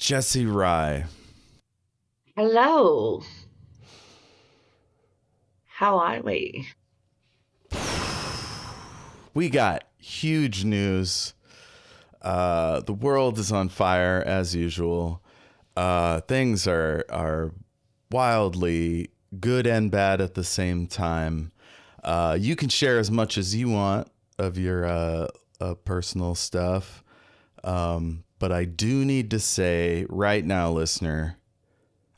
Jessie Rye. Hello. How are we? We got huge news. The world is on fire as usual. Things are wildly good and bad at the same time. You can share as much as you want of your personal stuff. But I do need to say right now, listener,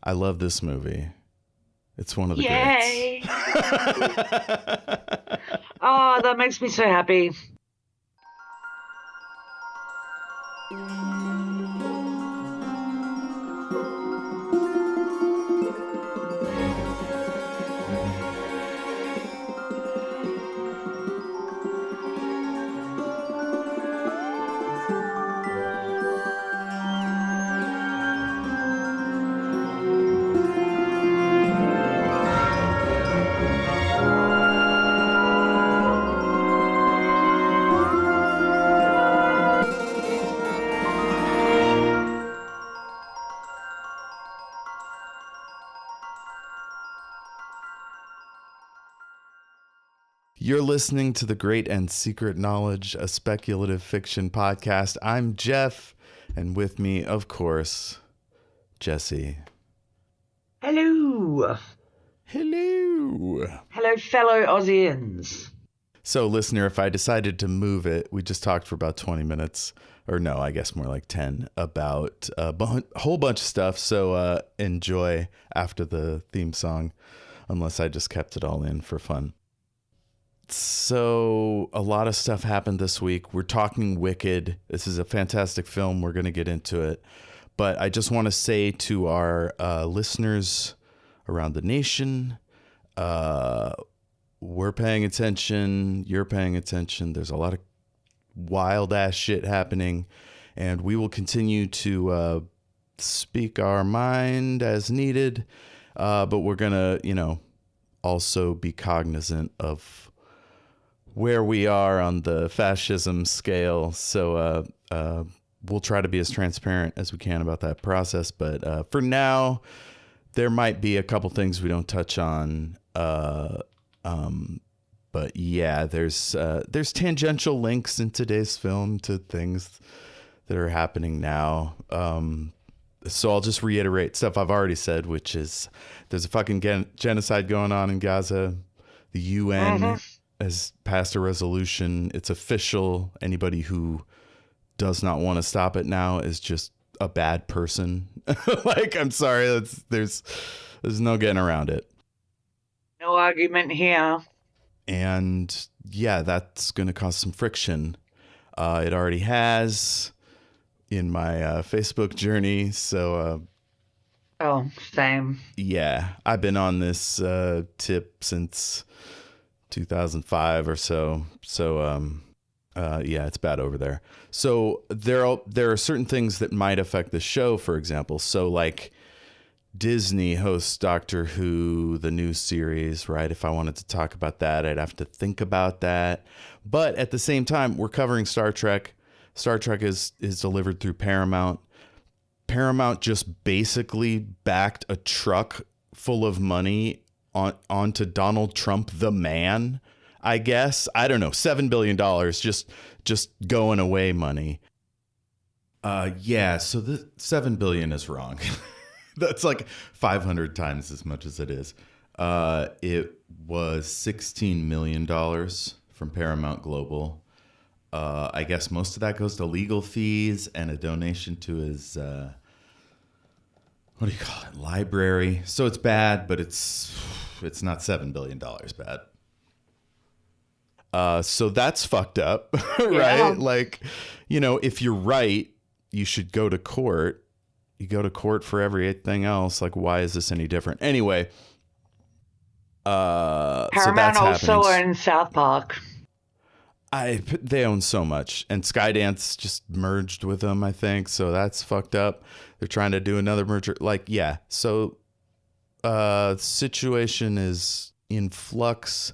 I love this movie. It's one of the Yay! greats. Oh, that makes me so happy. You're listening to The Great and Secret Knowledge, a speculative fiction podcast. I'm Jeff, and with me, of course, Jessie. Hello. Hello. Hello, fellow Aussians. So, listener, if I decided to move it, we just talked for about 20 minutes, or no, I guess more like 10, about a whole bunch of stuff. So enjoy after the theme song, unless I just kept it all in for fun. So a lot of stuff happened this week. We're talking Wicked. This is a fantastic film. We're going to get into it. But I just want to say to our listeners around the nation, we're paying attention. You're paying attention. There's a lot of wild ass shit happening. And we will continue to speak our mind as needed. But we're going to, also be cognizant of where we are on the fascism scale. So we'll try to be as transparent as we can about that process. But for now, there might be a couple things we don't touch on. But yeah, there's tangential links in today's film to things that are happening now. So I'll just reiterate stuff I've already said, which is there's a fucking genocide going on in Gaza. The UN has passed a resolution. It's official. Anybody who does not want to stop it now is just a bad person. Like, I'm sorry. There's no getting around it. No argument here. And yeah, that's going to cause some friction. It already has in my Facebook journey. So same. yeah, I've been on this tip since 2005 or so. So yeah, it's bad over there. So there are certain things that might affect the show, for example. So like Disney hosts Doctor Who, the new series, right? If I wanted to talk about that, I'd have to think about that. But at the same time, we're covering Star Trek. Star Trek is delivered through Paramount. Paramount just basically backed a truck full of money onto Donald Trump, the man, I guess. I don't know, $7 billion just going away money. Yeah, so the $7 billion is wrong. That's like 500 times as much as it is. It was $16 million from Paramount Global. I guess most of that goes to legal fees and a donation to his, what do you call it, library. So it's bad, but it's not $7 billion bad. So that's fucked up, right? Yeah. Like, if you're right, you should go to court. You go to court for everything else. Like, why is this any different? Anyway, Paramount so that's also happening. owns South Park. They own so much, and Skydance just merged with them, I think. So that's fucked up. They're trying to do another merger. Like, yeah. So, situation is in flux,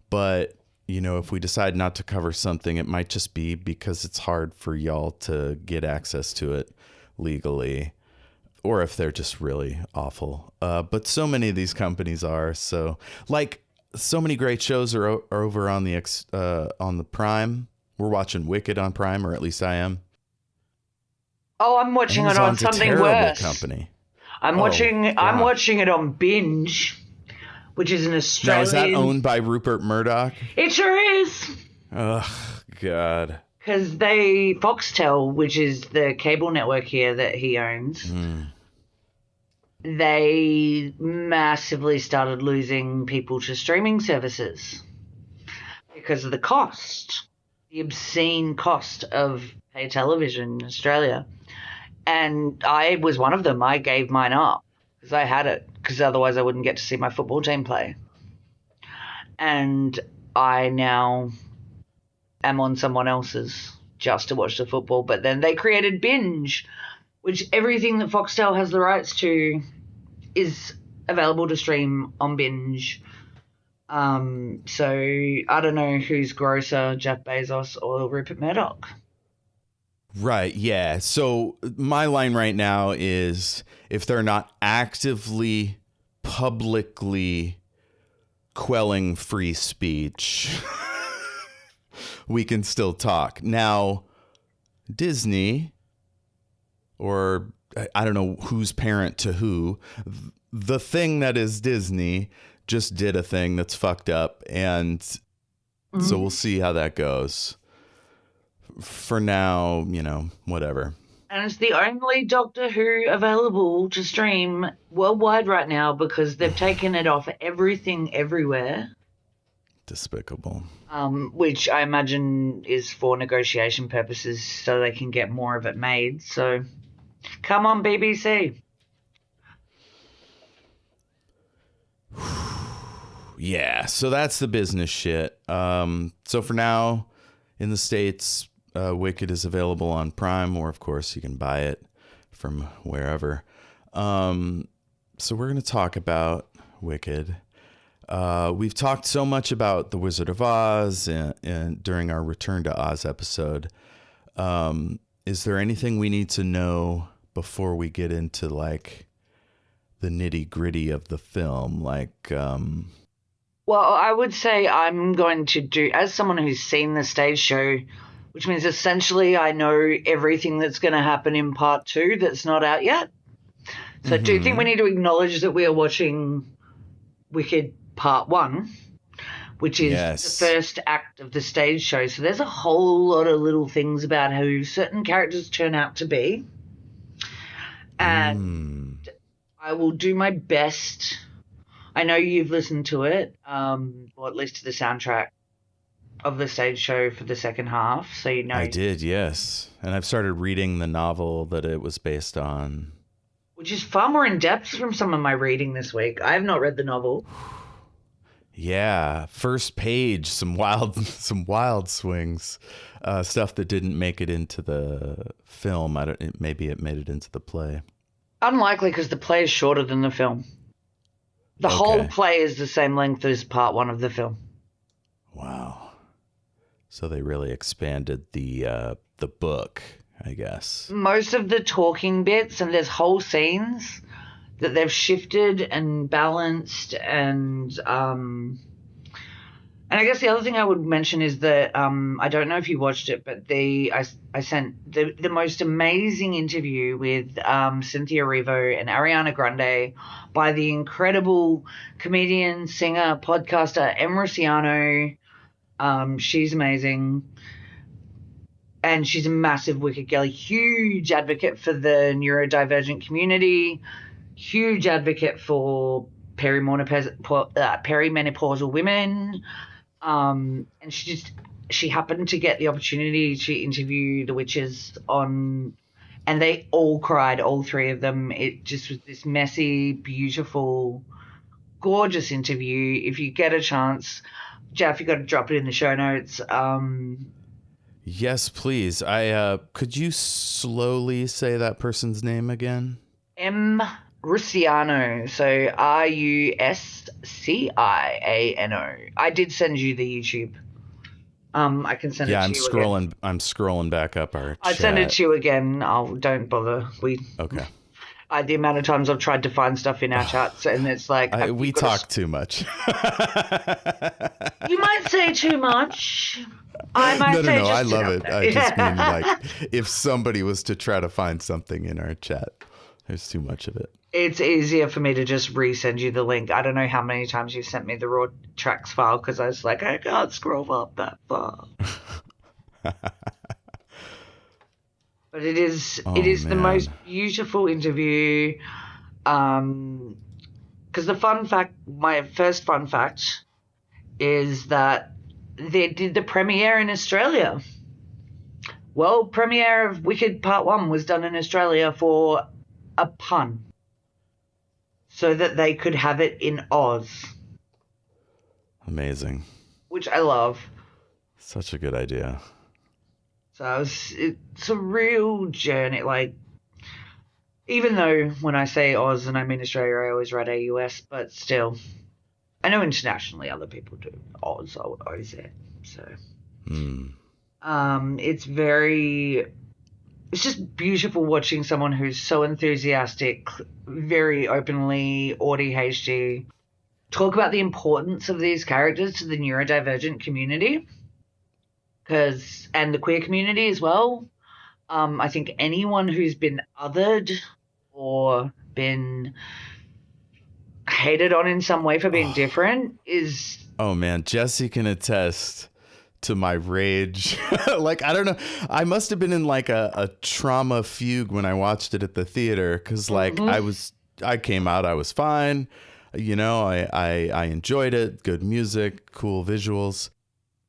but if we decide not to cover something, it might just be because it's hard for y'all to get access to it legally. or if they're just really awful. But so many of these companies are. So like so many great shows are over on the Prime. We're watching Wicked on Prime, or at least I am. Oh, I'm watching it on something worse. Company. I'm watching it on Binge, which is an Australian. Now, is that owned by Rupert Murdoch? It sure is. Oh, God. Because Foxtel, which is the cable network here that he owns, they massively started losing people to streaming services because of the cost, the obscene cost of pay television in Australia. And I was one of them. I gave mine up because I had it, because otherwise I wouldn't get to see my football team play. And I now am on someone else's just to watch the football. But then they created Binge, which everything that Foxtel has the rights to is available to stream on Binge. So I don't know who's grosser, Jeff Bezos or Rupert Murdoch. Right, yeah. So my line right now is, if they're not actively, publicly quelling free speech, we can still talk. Now, Disney, or I don't know who's parent to who, the thing that is Disney just did a thing that's fucked up, and so we'll see how that goes. For now, whatever. And it's the only Doctor Who available to stream worldwide right now because they've taken it off everything everywhere. Despicable. Which I imagine is for negotiation purposes so they can get more of it made. So, come on, BBC. Yeah, so that's the business shit. So for now, in the States, Wicked is available on Prime, or of course you can buy it from wherever. So we're going to talk about Wicked. We've talked so much about The Wizard of Oz and during our Return to Oz episode. Is there anything we need to know before we get into like the nitty gritty of the film? Well, I would say I'm going to do, as someone who's seen the stage show, which means essentially I know everything that's going to happen in part 2 that's not out yet. So I do think we need to acknowledge that we are watching Wicked Part 1, which is the first act of the stage show. So there's a whole lot of little things about who certain characters turn out to be. And I will do my best. I know you've listened to it, or at least to the soundtrack of the stage show for the second half, so you know. I did, yes. And I've started reading the novel that it was based on. Which is far more in-depth from some of my reading this week. I have not read the novel. Yeah, first page, some wild swings, stuff that didn't make it into the film. Maybe it made it into the play. Unlikely, because the play is shorter than the film. The whole play is the same length as part 1 of the film. Wow. So they really expanded the book, I guess. Most of the talking bits, and there's whole scenes that they've shifted and balanced, and I guess the other thing I would mention is that I don't know if you watched it, but I sent the most amazing interview with Cynthia Erivo and Ariana Grande by the incredible comedian, singer, podcaster Em Rusciano. She's amazing. And she's a massive Wicked girl, huge advocate for the neurodivergent community, huge advocate for perimenopausal women. And she happened to get the opportunity to interview the witches and they all cried, all 3 of them. It just was this messy, beautiful, gorgeous interview. If you get a chance, Jeff, you got to drop it in the show notes. Yes, please. Could you slowly say that person's name again? Em Rusciano. So Rusciano. I did send you the YouTube. I can send it to you again. I'm scrolling back up our chat. I'd send it to you again. Don't bother. Okay. The amount of times I've tried to find stuff in our chats, and it's like we talk too much. You might say too much. I might say No. just I love it. enough. I just mean like if somebody was to try to find something in our chat, there's too much of it. It's easier for me to just resend you the link. I don't know how many times you sent me the raw tracks file because I was like, I can't scroll up that far. But it is the most beautiful interview. Because my first fun fact is that they did the premiere in Australia. World premiere of Wicked Part 1 was done in Australia for a pun, so that they could have it in Oz. Amazing. Which I love. Such a good idea. So it's a real journey. Like, even though when I say Oz and I mean Australia, I always write AUS, but still, I know internationally other people do Oz or OZ. So, it's just beautiful watching someone who's so enthusiastic, very openly, ADHD, talk about the importance of these characters to the neurodivergent community, and the queer community as well. I think anyone who's been othered or been hated on in some way for being different is... Oh, man. Jessie can attest to my rage. Like, I don't know. I must have been in like a trauma fugue when I watched it at the theater because like I came out, I was fine. You know, I enjoyed it. Good music, cool visuals.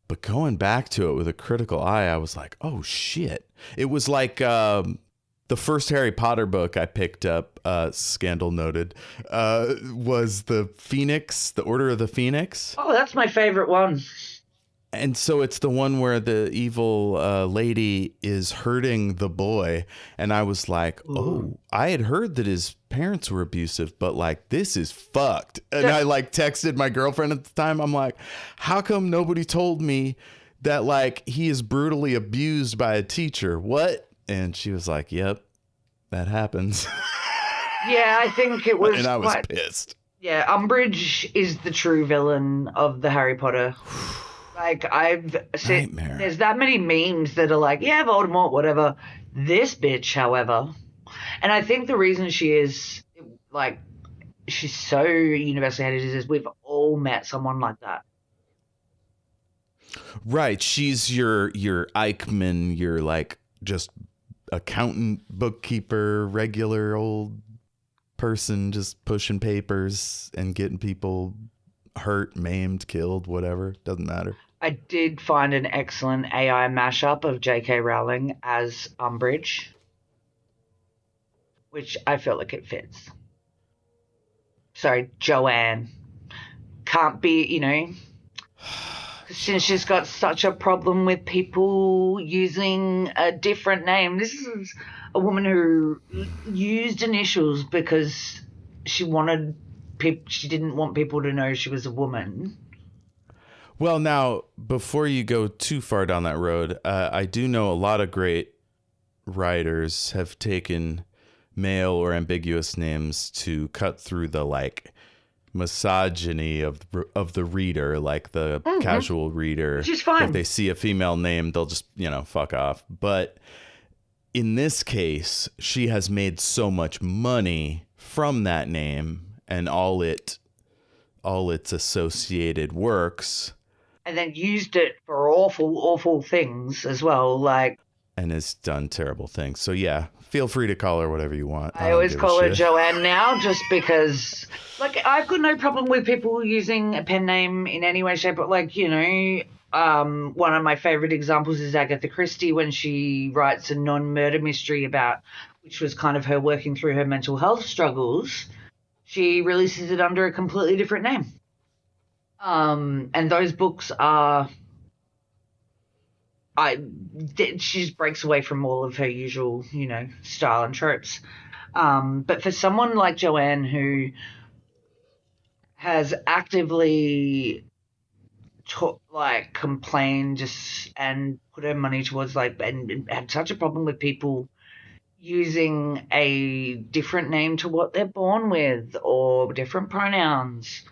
But going back to it with a critical eye, I was like, oh, shit. It was like the first Harry Potter book I picked up, scandal noted, was the Phoenix, the Order of the Phoenix. Oh, that's my favorite one. And so it's the one where the evil lady is hurting the boy. And I was like, oh, I had heard that his parents were abusive, but like, this is fucked. And I like texted my girlfriend at the time. I'm like, how come nobody told me that like he is brutally abused by a teacher? What? And she was like, yep, that happens. Yeah, I think it was. And I was pissed. Yeah, Umbridge is the true villain of the Harry Potter. Like, I've seen, there's that many memes that are like, yeah, Voldemort, whatever. This bitch, however, and I think the reason she is, like, she's so universally hated is we've all met someone like that. Right. She's your Eichmann, your, like, just accountant, bookkeeper, regular old person just pushing papers and getting people hurt, maimed, killed, whatever. Doesn't matter. I did find an excellent AI mashup of J.K. Rowling as Umbridge, which I feel like it fits. Sorry, Joanne. Can't be, you know, since she's got such a problem with people using a different name. This is a woman who used initials because she didn't want people to know she was a woman. Well, now, before you go too far down that road, I do know a lot of great writers have taken male or ambiguous names to cut through the, like, misogyny of the reader, like the casual reader. Which is fine. If they see a female name, they'll just, you know, fuck off. But in this case, she has made so much money from that name and all its associated works. And then used it for awful, awful things as well, like... And has done terrible things. So, yeah, feel free to call her whatever you want. I always call her Joanne now just because, like, I've got no problem with people using a pen name in any way, shape, but, like, you know, one of my favorite examples is Agatha Christie when she writes a non-murder mystery which was kind of her working through her mental health struggles. She releases it under a completely different name. And those books are... she just breaks away from all of her usual, you know, style and tropes. But for someone like Joanne who has actively complained and put her money towards, like, and had such a problem with people using a different name to what they're born with, or different pronouns,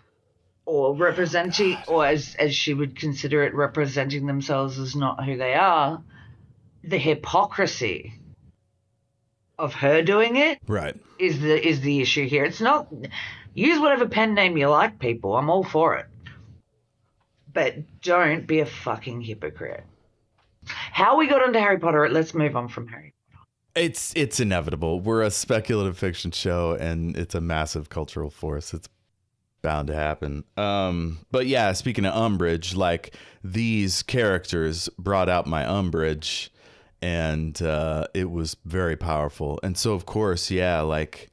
or representing, or as she would consider it, representing themselves as not who they are. The hypocrisy of her doing it Right. is the issue here. It's not, use whatever pen name you like, people. I'm all for it. But don't be a fucking hypocrite. How we got onto Harry Potter, let's move on from Harry Potter. It's inevitable. We're a speculative fiction show, and it's a massive cultural force. It's bound to happen. But yeah, speaking of umbrage, like, these characters brought out my umbrage, and it was very powerful. And so, of course, yeah, like,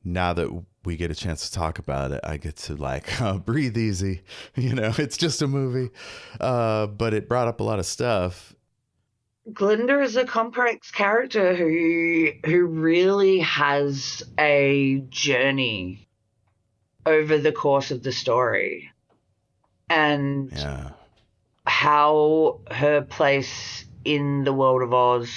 now that we get a chance to talk about it, I get to, like, breathe easy. You know, it's just a movie, but it brought up a lot of stuff. Glinda is a complex character who really has a journey over the course of the story, and how her place in the world of Oz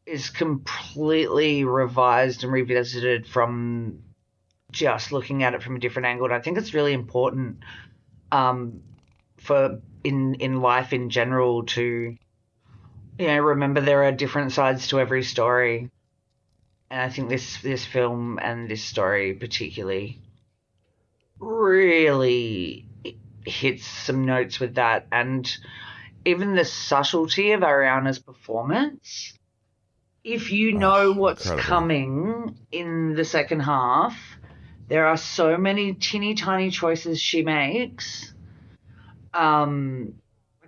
is completely revised and revisited from just looking at it from a different angle. And I think it's really important for in life in general to, you know, remember there are different sides to every story. And I think this film and this story particularly really hits some notes with that. And even the subtlety of Ariana's performance, if you know what's coming in the second half, there are so many teeny tiny choices she makes.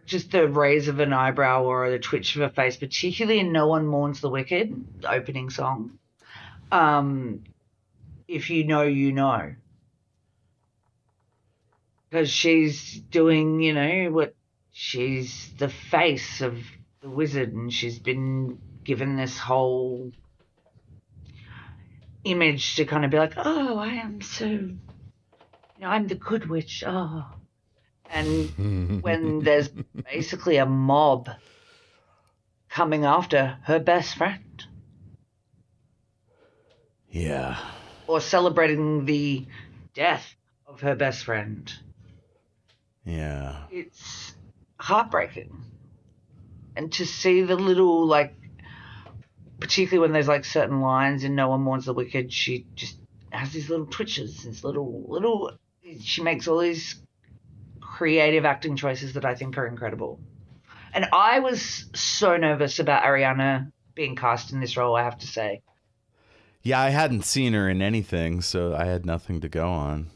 Just the raise of an eyebrow or the twitch of a face, particularly in No One Mourns the Wicked, the opening song. If you know, you know. Because she's doing, you know, what, she's the face of the wizard, and she's been given this whole image to kind of be like, oh, I am so, you know, I'm the good witch. Oh. And when there's basically a mob coming after her best friend. Yeah. Or celebrating the death of her best friend. Yeah. It's heartbreaking. And to see the little, like, particularly when there's, like, certain lines in No One Mourns the Wicked, she just has these little twitches, these little, she makes all these creative acting choices that I think are incredible. And I was so nervous about Ariana being cast in this role, I have to say. Yeah, I hadn't seen her in anything, so I had nothing to go on.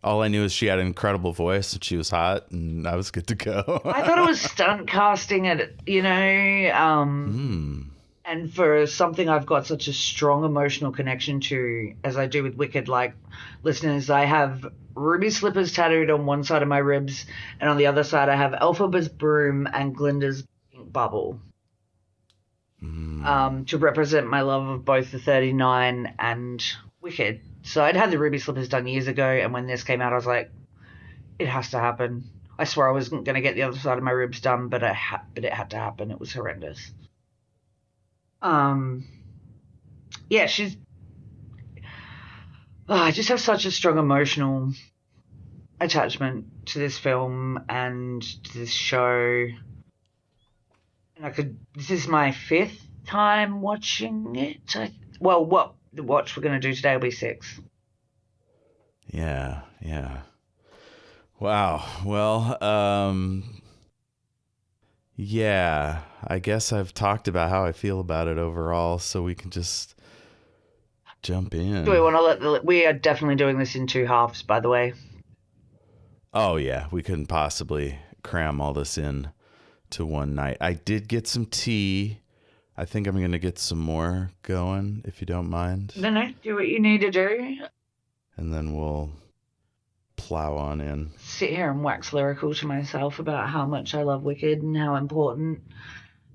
All I knew is she had an incredible voice and she was hot, and I was good to go. I thought it was stunt casting, you know, and for something I've got such a strong emotional connection to, as I do with Wicked, like, listeners, I have ruby slippers tattooed on one side of my ribs, and on the other side I have Elphaba's broom and Glinda's pink bubble. To represent my love of both the 39 and Wicked. So I'd had the ruby slippers done years ago, and when this came out, I was like, it has to happen. I swore I wasn't going to get the other side of my ribs done, but it had to happen. It was horrendous. Yeah, I just have such a strong emotional attachment to this film and to this show. And this is my 5th time watching it. What the watch we're going to do today will be 6. Yeah. Wow. Well, yeah, I guess I've talked about how I feel about it overall, so we can just jump in. Do we want to we are definitely doing this in 2 halves, by the way. Oh yeah, we couldn't possibly cram all this in to one night. I did get some tea. I think I'm going to get some more going, if you don't mind. No, do what you need to do. And then we'll plow on in. Sit here and wax lyrical to myself about how much I love Wicked and how important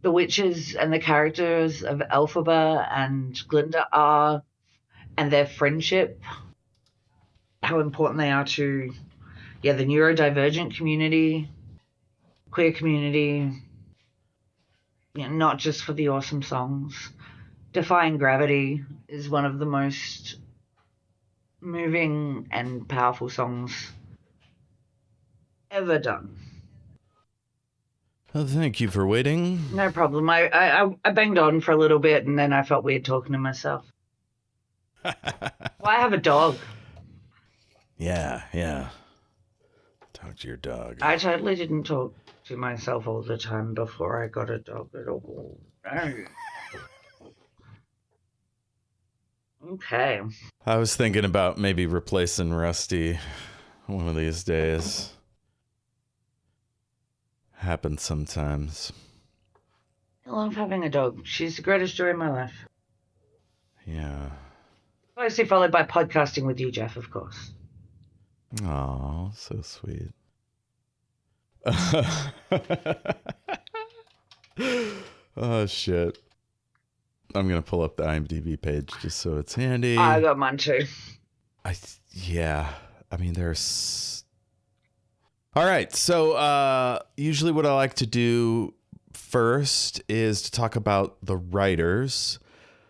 the witches and the characters of Elphaba and Glinda are, and their friendship, how important they are to, the neurodivergent community, queer community, you know, not just for the awesome songs. Defying Gravity is one of the most moving and powerful songs ever done. Well, thank you for waiting. No problem. I banged on for a little bit and then I felt weird talking to myself. Well, I have a dog. Yeah. Talk to your dog. I totally didn't talk to myself all the time before I got a dog at all. Okay. I was thinking about maybe replacing Rusty one of these days. Happens sometimes. I love having a dog. She's the greatest joy in my life. Yeah. Closely followed by podcasting with you, Jeff, of course. Oh, so sweet. Oh, shit. I'm going to pull up the IMDb page just so it's handy. I got mine too. Yeah. I mean, there's... All right. So usually what I like to do first is to talk about the writers.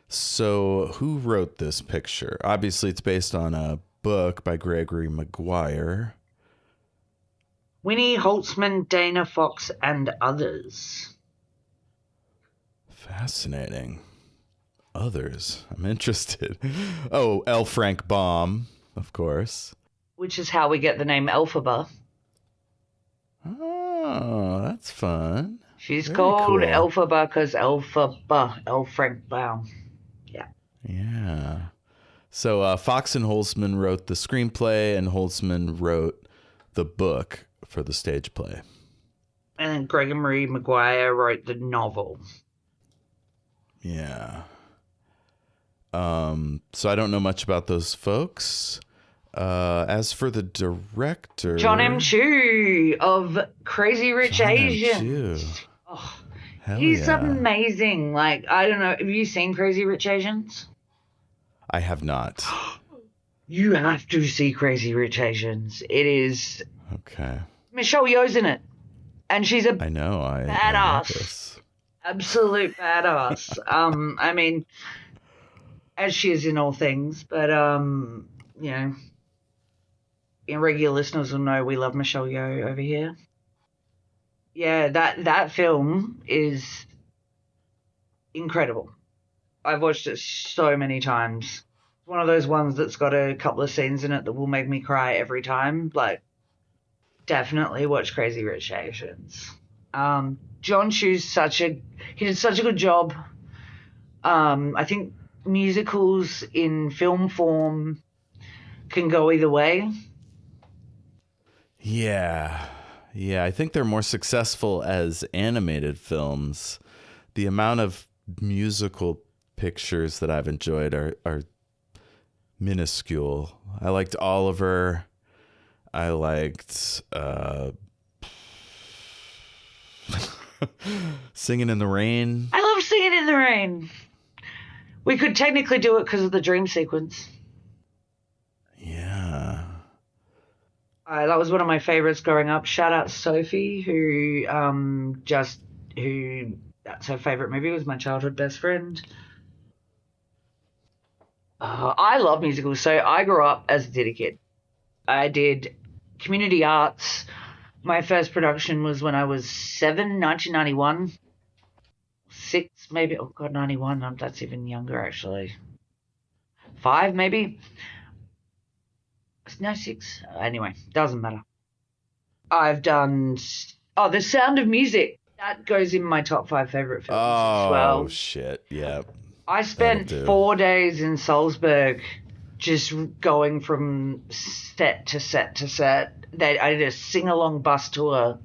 So who wrote this picture? Obviously, it's based on a book by Gregory Maguire. Winnie Holtzman, Dana Fox, and others. Fascinating. Others. I'm interested. Oh, L. Frank Baum, of course. Which is how we get the name Elphaba. Oh, that's fun. She's Very called cool. Elphaba because Elphaba, L. Frank Baum. Yeah. Yeah. So Fox and Holtzman wrote the screenplay, and Holtzman wrote the book for the stage play. And then Gregory Maguire wrote the novel. Yeah. So I don't know much about those folks. As for the director, John M. Chu of Crazy Rich John M. Asians. Chu. Oh, Hell he's yeah. amazing. Like, I don't know. Have you seen Crazy Rich Asians? I have not. You have to see Crazy Rich Asians. It is... Okay. Michelle Yeoh's in it. And she's a I know. I know badass. this. Absolute badass. I mean, as she is in all things, but, you know, regular listeners will know we love Michelle Yeoh over here. Yeah, that film is incredible. I've watched it so many times. It's one of those ones that's got a couple of scenes in it that will make me cry every time. Like, definitely watch Crazy Rich Asians. John Chu's he did such a good job. I think musicals in film form can go either way. Yeah. I think they're more successful as animated films. The amount of musical pictures that I've enjoyed are minuscule. I liked Oliver. I liked Singing in the Rain. I love Singing in the Rain. We could technically do it because of the dream sequence. Yeah. That was one of my favorites growing up. Shout out Sophie, who that's her favorite movie, was my childhood best friend. I love musicals. So I grew up as a theatre kid. I did community arts. My first production was when I was 7, 1991. 6, maybe. Oh, God, 91. That's even younger, actually. 5, maybe. No, 6. Anyway, doesn't matter. I've done... The Sound of Music. That goes in my top 5 favorite films as well. Oh, shit. Yeah. I spent 4 days in Salzburg just going from set to set to set. I did a sing-along bus tour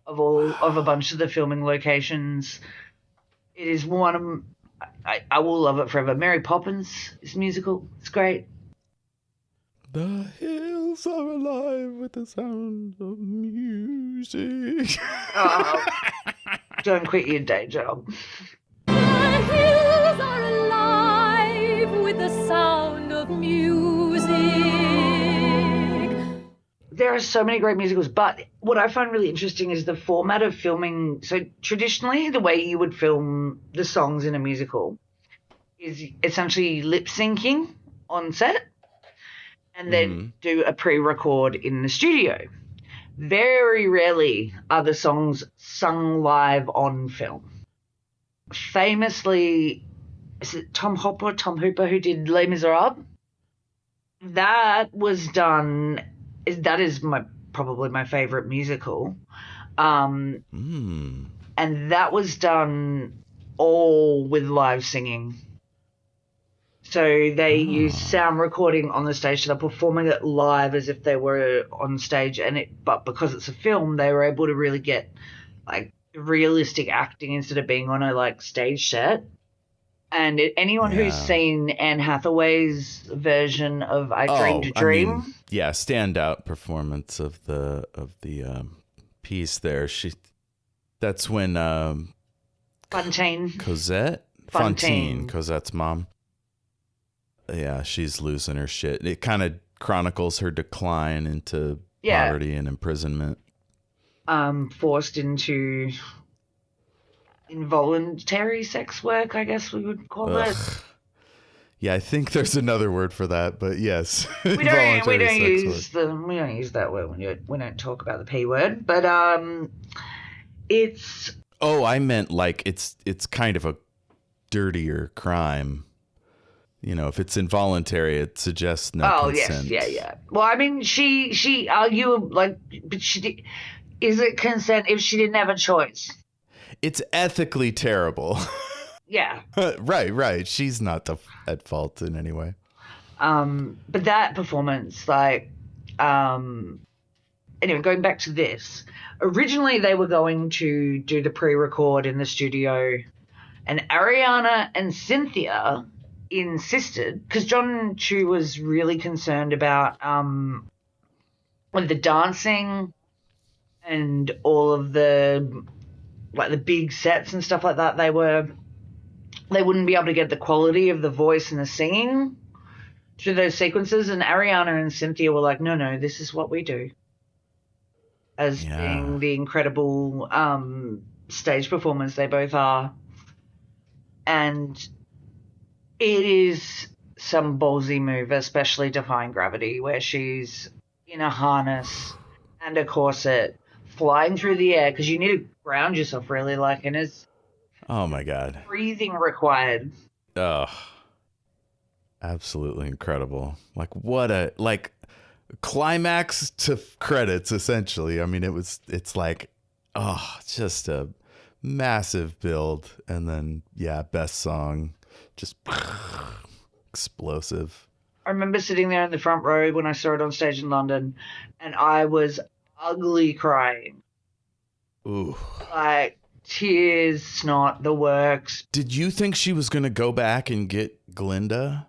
of a bunch of the filming locations. It is one of... I will love it forever. Mary Poppins is musical. It's great. The hills are alive with the sound of music. Oh, don't quit your day job. The hills are alive with the sound of music. There are so many great musicals, but what I find really interesting is the format of filming. So traditionally, the way you would film the songs in a musical is essentially lip syncing on set and then do a pre-record in the studio. Very rarely are the songs sung live on film. Famously, is it Tom Hooper who did Les Miserables? That was done. That is probably my favorite musical. And that was done all with live singing. So they use sound recording on the stage, so they're performing it live as if they were on stage, but because it's a film, they were able to really get like realistic acting instead of being on a like stage set. And anyone who's seen Anne Hathaway's version of I Dreamed a Dream, standout performance of the piece there. That's when Fontaine, Cosette's mom. Yeah, she's losing her shit. It kind of chronicles her decline into poverty and imprisonment. Forced into involuntary sex work, I guess we would call it. Yeah, I think there's another word for that, but yes. We don't use that word. We don't talk about the P word, but it's. Oh, I meant like it's kind of a dirtier crime. You know, if it's involuntary, it suggests no consent. Oh, yes, yeah. Well, I mean, she argued, like, but is it consent if she didn't have a choice? It's ethically terrible. Yeah. Right. She's not at fault in any way. But that performance, like, anyway, going back to this, originally they were going to do the pre-record in the studio, and Ariana and Cynthia insisted, because John Chu was really concerned about with the dancing and all of the like the big sets and stuff like that. They wouldn't be able to get the quality of the voice and the singing through those sequences, and Ariana and Cynthia were like, no, this is what we do as being the incredible stage performers they both are. And it is some ballsy move, especially Defying Gravity, where she's in a harness and a corset flying through the air because you need to ground yourself really, like, and it's oh my god, breathing required. Oh, absolutely incredible. Like what a climax to credits essentially. I mean, it's like just a massive build, and then best song, just explosive. I remember sitting there in the front row when I saw it on stage in London, and I was ugly crying. Ooh. Like tears, snot, the works. Did you think she was going to go back and get Glinda?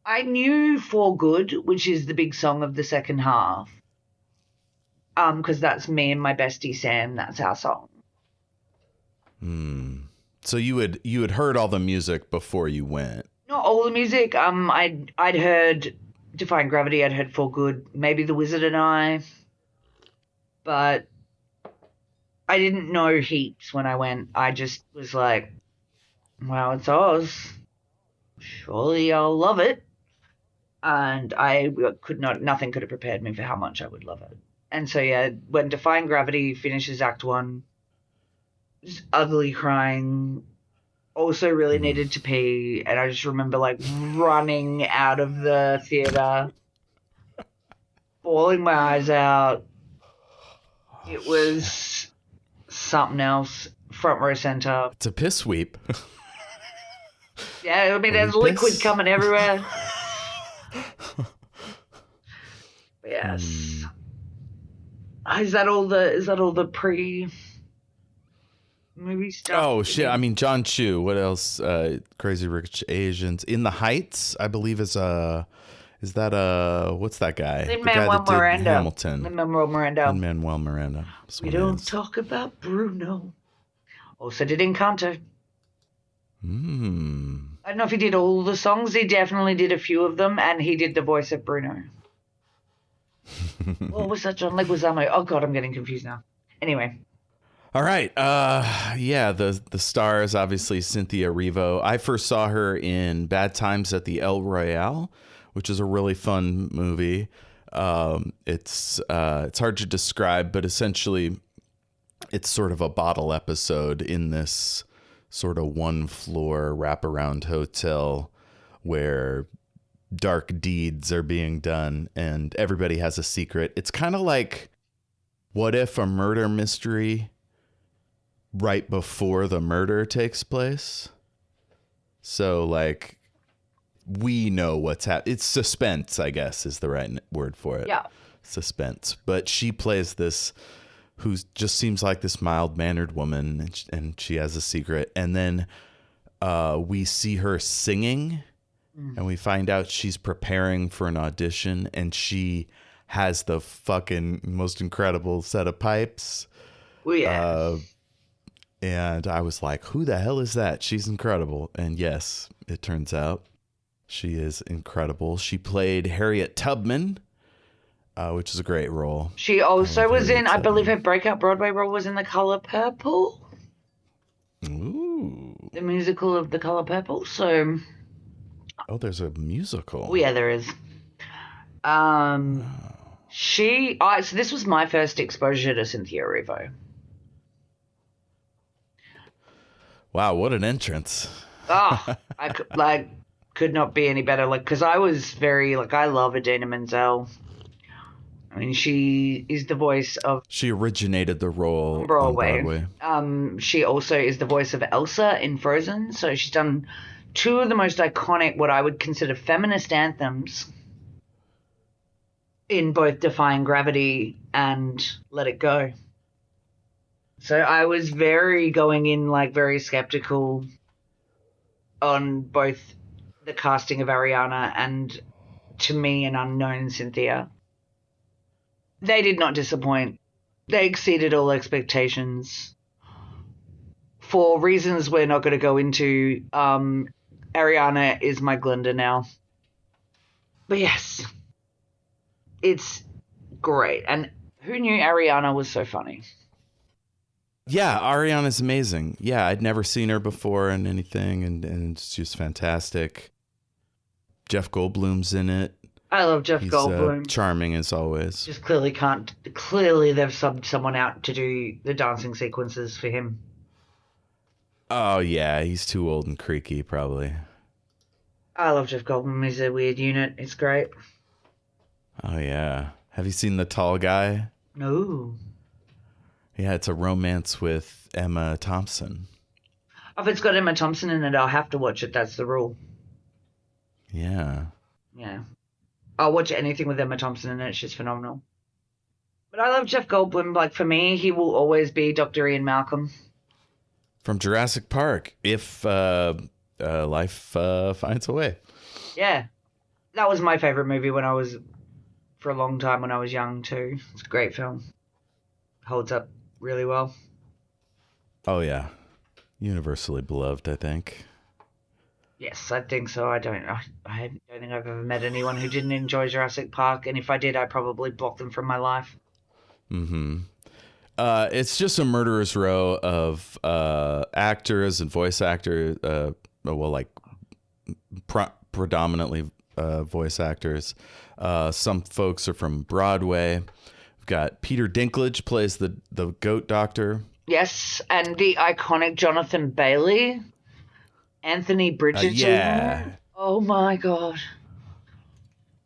I knew For Good, which is the big song of the second half. Because that's me and my bestie Sam, that's our song. So you had heard all the music before you went? Not all the music. I'd heard Defying Gravity, I'd heard For Good, maybe The Wizard and I. But I didn't know heaps when I went. I just was like, well, it's Oz. Surely I'll love it. And nothing could have prepared me for how much I would love it. And so, when Defying Gravity finishes Act 1, just ugly crying, also really needed to pee, and I just remember, like, running out of the theatre, bawling my eyes out. It was something else, front row centre. It's a piss sweep. Yeah, I mean, there's liquid coming everywhere. Yes. Is that all the pre movie stuff? Oh shit! I mean, John Chu. What else? Crazy Rich Asians. In the Heights, I believe is that what's that guy? The guy that did Hamilton. Lin-Manuel Miranda. Lin-Manuel Miranda. We don't talk about Bruno. Also did Encanto. I don't know if he did all the songs. He definitely did a few of them, and he did the voice of Bruno. What was that? John Leguizamo. Oh god, I'm getting confused now. Anyway. All right. Yeah, the stars, obviously Cynthia Erivo. I first saw her in Bad Times at the El Royale, which is a really fun movie. It's hard to describe, but essentially it's sort of a bottle episode in this sort of one floor wraparound hotel where dark deeds are being done and everybody has a secret. It's kind of like, what if a murder mystery right before the murder takes place? So like, we know what's happening. It's suspense, I guess, is the right word for it. Yeah. Suspense. But she plays this who just seems like this mild-mannered woman, and she has a secret. And then we see her singing, and we find out she's preparing for an audition, and she has the fucking most incredible set of pipes. Oh, yeah. And I was like, who the hell is that? She's incredible. And yes, it turns out she is incredible. She played Harriet Tubman, which is a great role. She also was Harriet in, I believe Tubman. her breakout Broadway role was in The Color Purple, Ooh. the musical of The Color Purple. So, Oh, there's a musical. oh yeah, there is. So this was my first exposure to Cynthia Erivo. Wow, what an entrance. I could not be any better. Like, because I was very, like, I love Idina Menzel. I mean, she is the voice of She originated the role Broadway. on Broadway. She also is the voice of Elsa in Frozen. So she's done two of the most iconic, what I would consider feminist anthems in both Defying Gravity and Let It Go. So I was very skeptical on both the casting of Ariana and, to me, an unknown Cynthia. They did not disappoint. They exceeded all expectations. For reasons we're not going to go into, Ariana is my Glinda now. But yes, it's great. And who knew Ariana was so funny? Yeah, Ariana's amazing. Yeah, I'd never seen her before in anything, and she's fantastic. Jeff Goldblum's in it. I love Jeff He's Goldblum. charming as always. Just clearly they've subbed someone out to do the dancing sequences for him. Oh, yeah, he's too old and creaky, probably. I love Jeff Goldblum. He's a weird unit. It's great. Oh, yeah. Have you seen The Tall Guy? No. Yeah, it's a romance with Emma Thompson. If it's got Emma Thompson in it, I'll have to watch it. That's the rule. Yeah. Yeah. I'll watch anything with Emma Thompson in it. She's phenomenal. But I love Jeff Goldblum. Like, for me, he will always be Dr. Ian Malcolm. From Jurassic Park, if life finds a way. Yeah. That was my favorite movie for a long time when I was young, too. It's a great film. Holds up really well. Oh, yeah. Universally beloved, I think. Yes, I think so. I don't think I've ever met anyone who didn't enjoy Jurassic Park, and if I did, I probably blocked them from my life. Mm-hmm. It's just a murderer's row of actors and voice actors. Predominantly voice actors. Some folks are from Broadway. We've got Peter Dinklage plays the goat doctor. Yes, and the iconic Jonathan Bailey. Anthony Bridgerton. Yeah. Oh my god.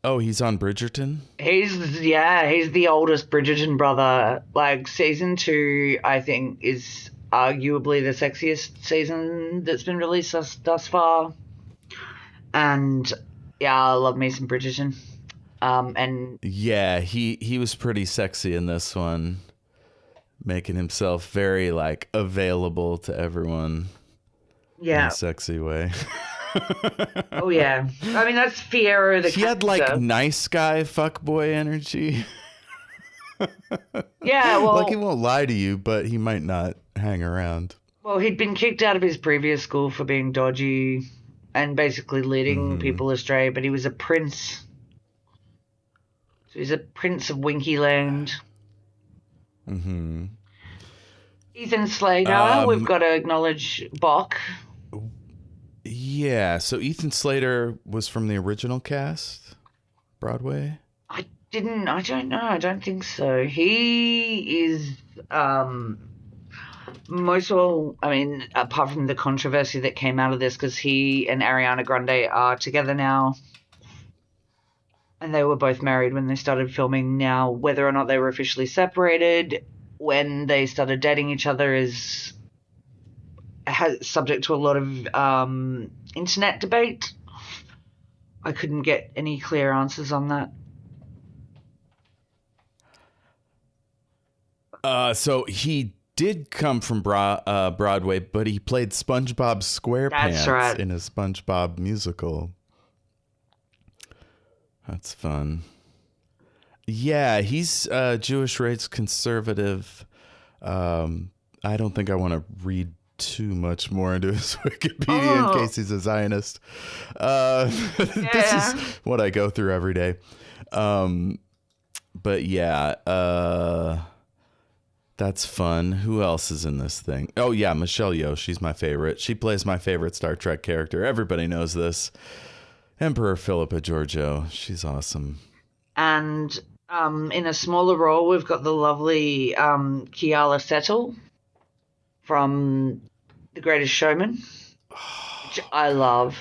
Oh, he's on Bridgerton? He's the oldest Bridgerton brother. Like, season 2, I think, is arguably the sexiest season that's been released thus far. And yeah, I love me some Bridgerton. And yeah, he was pretty sexy in this one, making himself very like available to everyone. Yeah. In a sexy way. Oh yeah. I mean, that's Fiero the He had like nice guy fuckboy energy. Yeah, well, like he won't lie to you, but he might not hang around. Well, he'd been kicked out of his previous school for being dodgy and basically leading people astray, but he was a prince. So he's a prince of Winkyland. Mm-hmm. Ethan Slater, we've got to acknowledge Bach. Yeah, so Ethan Slater was from the original cast, Broadway. I don't know. I don't think so. He is most well, I mean, apart from the controversy that came out of this, because he and Ariana Grande are together now. And they were both married when they started filming. Now, whether or not they were officially separated when they started dating each other is subject to a lot of internet debate. I couldn't get any clear answers on that. So he did come from Broadway, but he played SpongeBob SquarePants in a SpongeBob musical. That's fun. Yeah, he's Jewish rights conservative. I don't think I want to read too much more into his Wikipedia in case he's a Zionist. This is what I go through every day. But yeah, that's fun. Who else is in this thing? Oh yeah, Michelle Yeoh. She's my favorite. She plays my favorite Star Trek character. Everybody knows this. Emperor Philippa Georgiou. She's awesome. And in a smaller role, we've got the lovely Keala Settle from The Greatest Showman, which I love.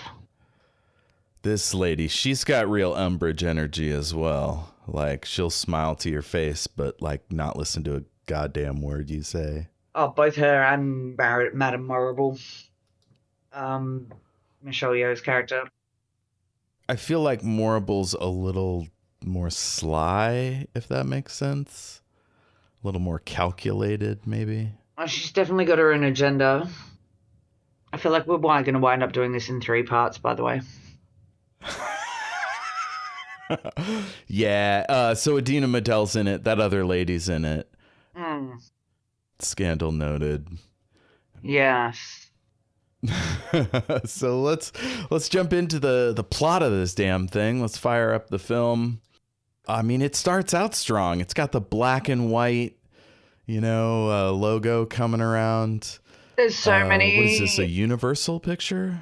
This lady, she's got real Umbridge energy as well. Like, she'll smile to your face, but, like, not listen to a goddamn word you say. Oh, both her and Madame Morrible. Michelle Yeoh's character. I feel like Morrible's a little more sly, if that makes sense. A little more calculated, maybe. Oh, she's definitely got her own agenda. I feel like we're going to wind up doing this in 3 parts, by the way. Yeah. So Idina Menzel's in it. That other lady's in it. Mm. Scandal noted. Yes. So let's jump into the plot of this damn thing. Let's fire up the film. I mean, it starts out strong. It's got the black and white, logo coming around. There's so many. What is this? A Universal picture?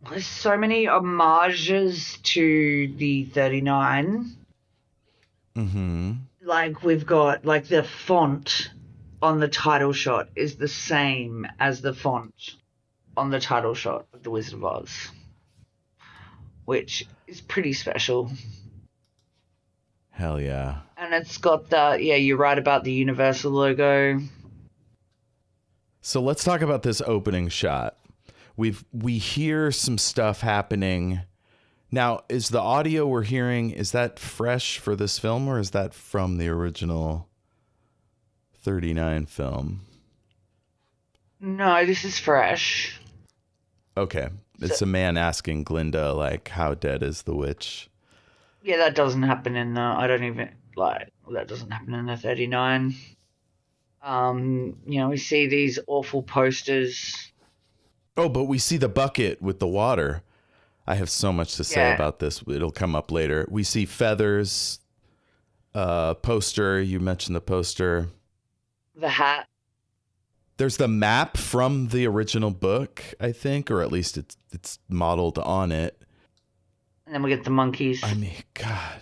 There's so many homages to the 39. Mm-hmm. Like, we've got, like, the font on the title shot is the same as the font on the title shot of The Wizard of Oz, which is pretty special. Hell yeah. And it's got you're right about the Universal logo. So let's talk about this opening shot. We hear some stuff happening. Now, is the audio we're hearing, is that fresh for this film, or is that from the original 39 film? No, this is fresh. Okay. It's a man asking Glinda, like, how dead is the witch? Yeah, that doesn't happen in the... that doesn't happen in the 39. We see these awful posters. Oh, but we see the bucket with the water. I have so much to say about this. It'll come up later. We see feathers, poster. You mentioned the poster. The hat. There's the map from the original book, I think, or at least it's modeled on it. And then we get the monkeys. I mean, God.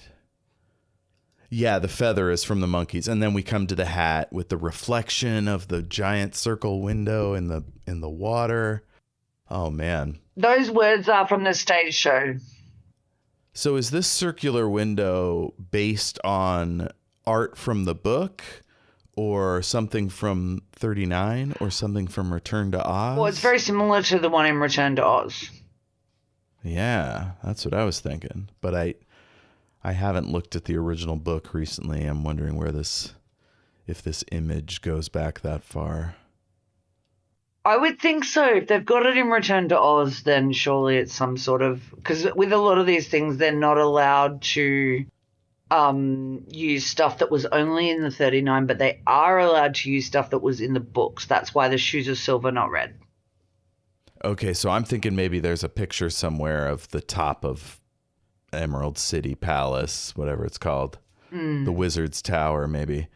Yeah, the feather is from the monkeys. And then we come to the hat with the reflection of the giant circle window in the water. Oh, man. Those words are from the stage show. So is this circular window based on art from the book, or something from 39, or something from Return to Oz? Well, it's very similar to the one in Return to Oz. Yeah, that's what I was thinking. But I haven't looked at the original book recently. I'm wondering if this image goes back that far. I would think so. If they've got it in Return to Oz, then surely it's some sort of... Because with a lot of these things, they're not allowed to use stuff that was only in the 39, but they are allowed to use stuff that was in the books. That's why the shoes are silver, not red. Okay, so I'm thinking maybe there's a picture somewhere of the top of Emerald City Palace, whatever it's called. The Wizard's Tower, maybe.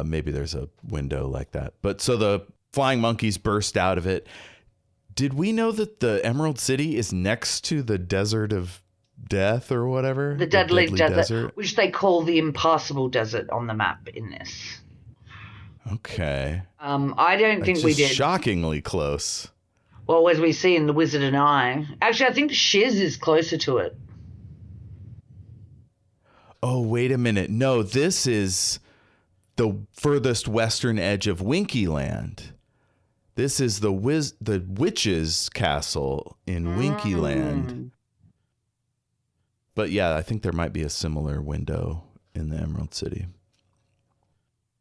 Maybe there's a window like that. But so flying monkeys burst out of it. Did we know that the Emerald City is next to the Desert of Death or whatever? The Deadly Desert, which they call the Impassable Desert on the map in this. Okay. I don't think we did. Shockingly close. Well, as we see in The Wizard and I. Actually, I think Shiz is closer to it. Oh, wait a minute. No, this is the furthest western edge of Winkyland. This is the witch's castle in Winkyland. But yeah, I think there might be a similar window in the Emerald City.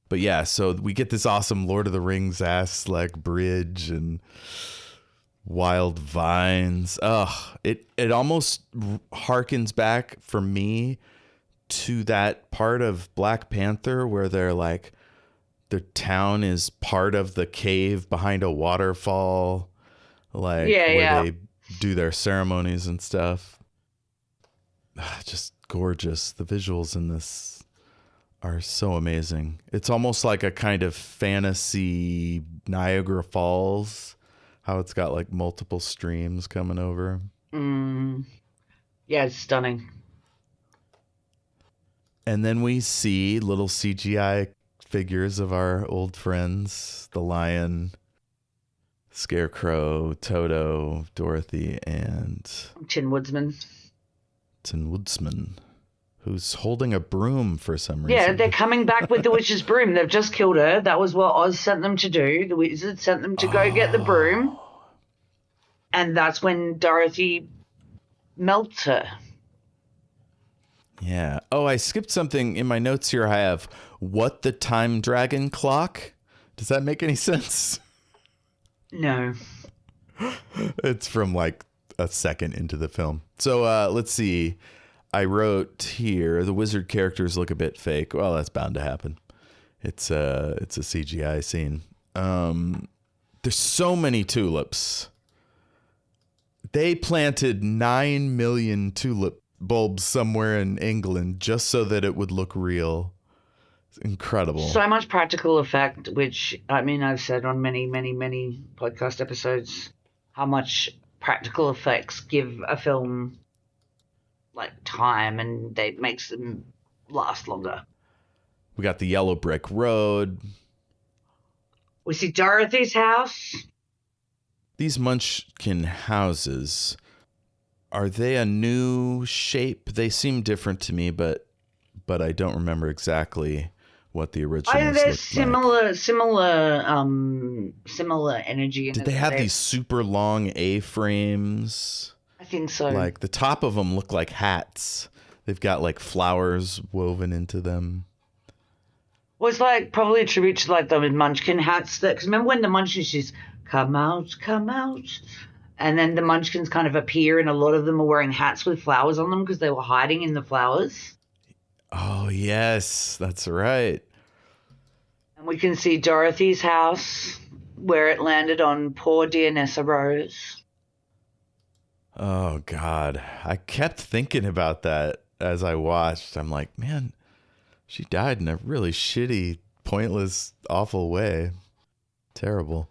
But yeah, so we get this awesome Lord of the Rings like bridge and wild vines. It almost harkens back for me to that part of Black Panther where they're like, the town is part of the cave behind a waterfall, like where they do their ceremonies and stuff. Just gorgeous. The visuals in this are so amazing. It's almost like a kind of fantasy Niagara Falls, how it's got like multiple streams coming over. Yeah, it's stunning. And then we see little CGI figures of our old friends, the lion, Scarecrow, Toto, Dorothy, and Tin Woodsman, who's holding a broom for some reason. Yeah, they're coming back with the witch's broom. They've just killed her. That was what Oz sent them to do. The wizard sent them to go get the broom. And that's when Dorothy melts her. Yeah. Oh, I skipped something in my notes here. I have what the time dragon clock. Does that make any sense? No. It's from like a second into the film. So let's see. I wrote here, the wizard characters look a bit fake. Well, that's bound to happen. It's a CGI scene. There's so many tulips. They planted 9 million tulip bulbs somewhere in England just so that it would look real. It's incredible. So much practical effect, which, I mean, I've said on many, many, many podcast episodes, how much practical effects give a film like time and they makes them last longer. We got the yellow brick road. We see Dorothy's house. These Munchkin houses, are they a new shape? They seem different to me, but I don't remember exactly what the originals They're looked similar energy. Did they have these super long A-frames? I think so. Like the top of them look like hats. They've got like flowers woven into them. Well, it's like probably a tribute to like the Munchkin hats. Because remember when the Munchkins just come out, and then the Munchkins kind of appear, and a lot of them are wearing hats with flowers on them because they were hiding in the flowers. Oh yes, that's right. And we can see Dorothy's house where it landed on poor dear Nessa Rose. Oh God, I kept thinking about that as I watched. I'm like, man, she died in a really shitty, pointless, awful way. Terrible.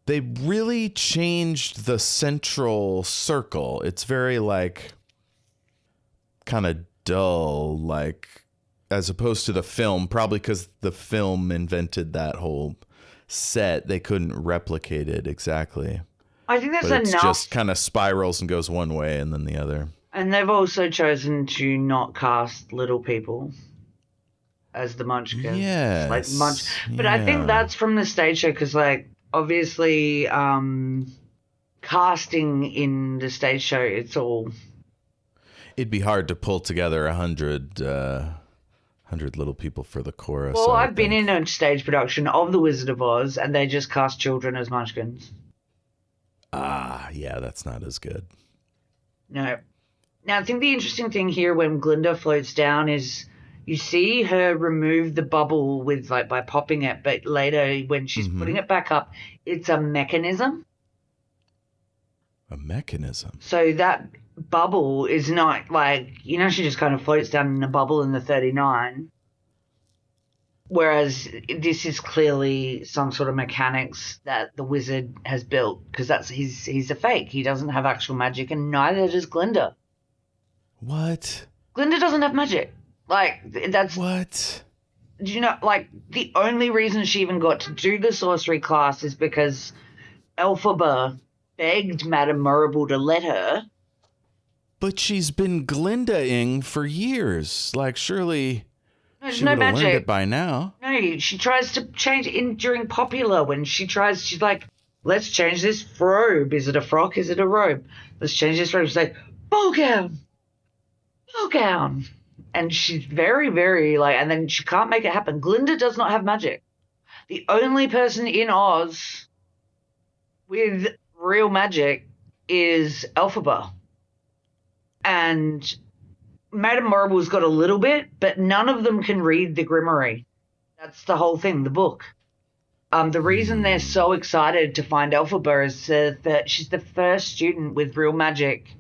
They really changed the central circle. It's very like kind of dull, like as opposed to the film, probably because the film invented that whole set. They couldn't replicate it exactly. I think that's but enough. It's just kind of spirals and goes one way and then the other. And they've also chosen to not cast little people as the Munchkins. Yes. But I think that's from the stage show because, like, obviously, casting in the stage show, it's all. It'd be hard to pull together 100 little people for the chorus. Well, I've been in a stage production of The Wizard of Oz, and they just cast children as Munchkins. Yeah, that's not as good. No. Now, I think the interesting thing here when Glinda floats down is you see her remove the bubble with by popping it, but later when she's putting it back up, it's a mechanism. A mechanism? So that bubble is not she just kind of floats down in a bubble in the 39. Whereas this is clearly some sort of mechanics that the wizard has built, because he's a fake. He doesn't have actual magic, and neither does Glinda. What? Glinda doesn't have magic. Like, that's... What? Do you know, like, the only reason she even got to do the sorcery class is because Elphaba begged Madame Morrible to let her. But she's been Glinda-ing for years. Like, surely There's she no would have learned magic. it by now. No, she tries to change it during Popular when she's like, let's change this robe. Is it a frock? Is it a robe? Let's change this robe. She's like, ball gown. Ball gown. And she's very, very like, and then she can't make it happen. Glinda does not have magic. The only person in Oz with real magic is Elphaba. And Madame Morrible's got a little bit, but none of them can read the Grimoire. That's the whole thing, the book. The reason they're so excited to find Elphaba is that she's the first student with real magic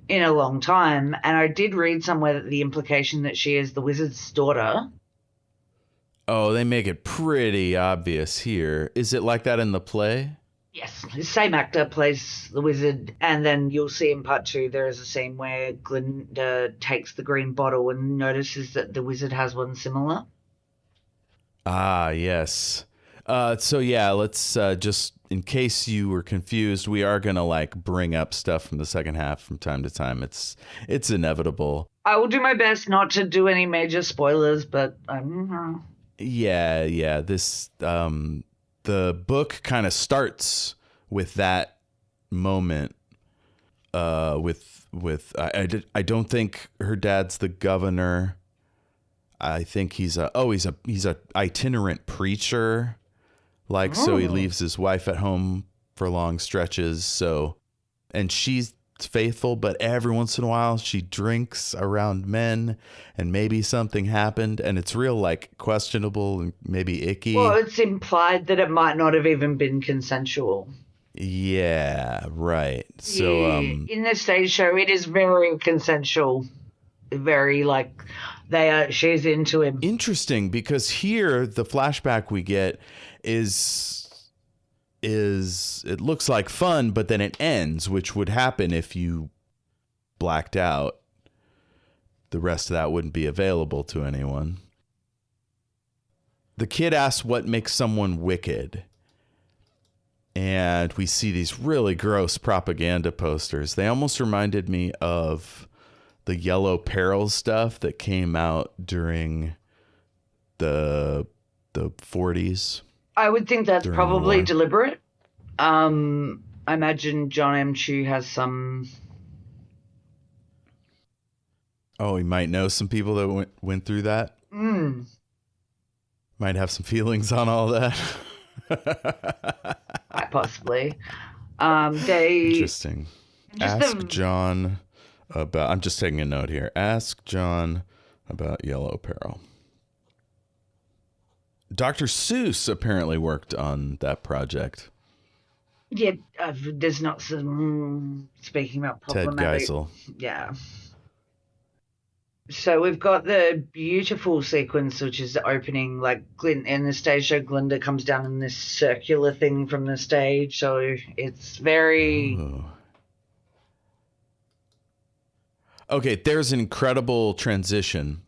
in a long time. And I did read somewhere that the implication that she is the wizard's daughter. Oh, they make it pretty obvious here. Is it like that in the play? Yes, the same actor plays the wizard, and then you'll see in part 2 there is a scene where Glinda takes the green bottle and notices that the wizard has one similar. Ah, yes. So yeah, let's just, in case you were confused, we are gonna like bring up stuff from the second half from time to time. It's inevitable. I will do my best not to do any major spoilers, but Yeah. This the book kind of starts with that moment. I don't think her dad's the governor. I think he's a itinerant preacher. Like, so he leaves his wife at home for long stretches. So, and she's faithful, but every once in a while she drinks around men and maybe something happened and it's real like questionable and maybe icky. Well, it's implied that it might not have even been consensual. Yeah, right. So, in the stage show, it is very consensual. Very like she's into him. Interesting, because here the flashback we get is it looks like fun, but then it ends, which would happen if you blacked out. The rest of that wouldn't be available to anyone. The kid asks what makes someone wicked. And we see these really gross propaganda posters. They almost reminded me of the Yellow Peril stuff that came out during the 40s. I would think that's probably deliberate. I imagine John M. Chu has some... Oh, he might know some people that went through that. Might have some feelings on all that. Quite possibly. Interesting. Ask John about... I'm just taking a note here. Ask John about Yellow Peril. Dr. Seuss apparently worked on that project. Yeah, there's not some... speaking about problematic... Ted Geisel. Yeah. So we've got the beautiful sequence, which is the opening, like in the stage show, Glinda comes down in this circular thing from the stage. So it's very... Ooh. Okay, there's an incredible transition.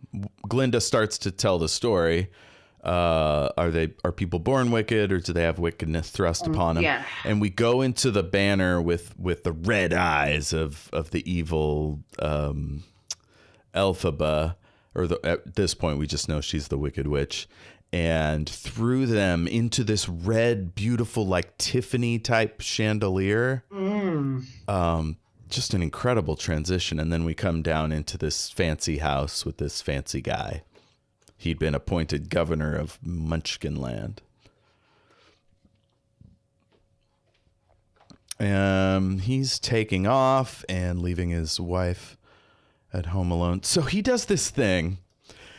Glinda starts to tell the story. Are people born wicked, or do they have wickedness thrust upon them? Yeah. And we go into the banner with the red eyes of the evil Elphaba, at this point we just know she's the Wicked Witch, and through them into this red, beautiful, like Tiffany type chandelier. Just an incredible transition. And then we come down into this fancy house with this fancy guy. He'd been appointed governor of Munchkinland. He's taking off and leaving his wife at home alone. So he does this thing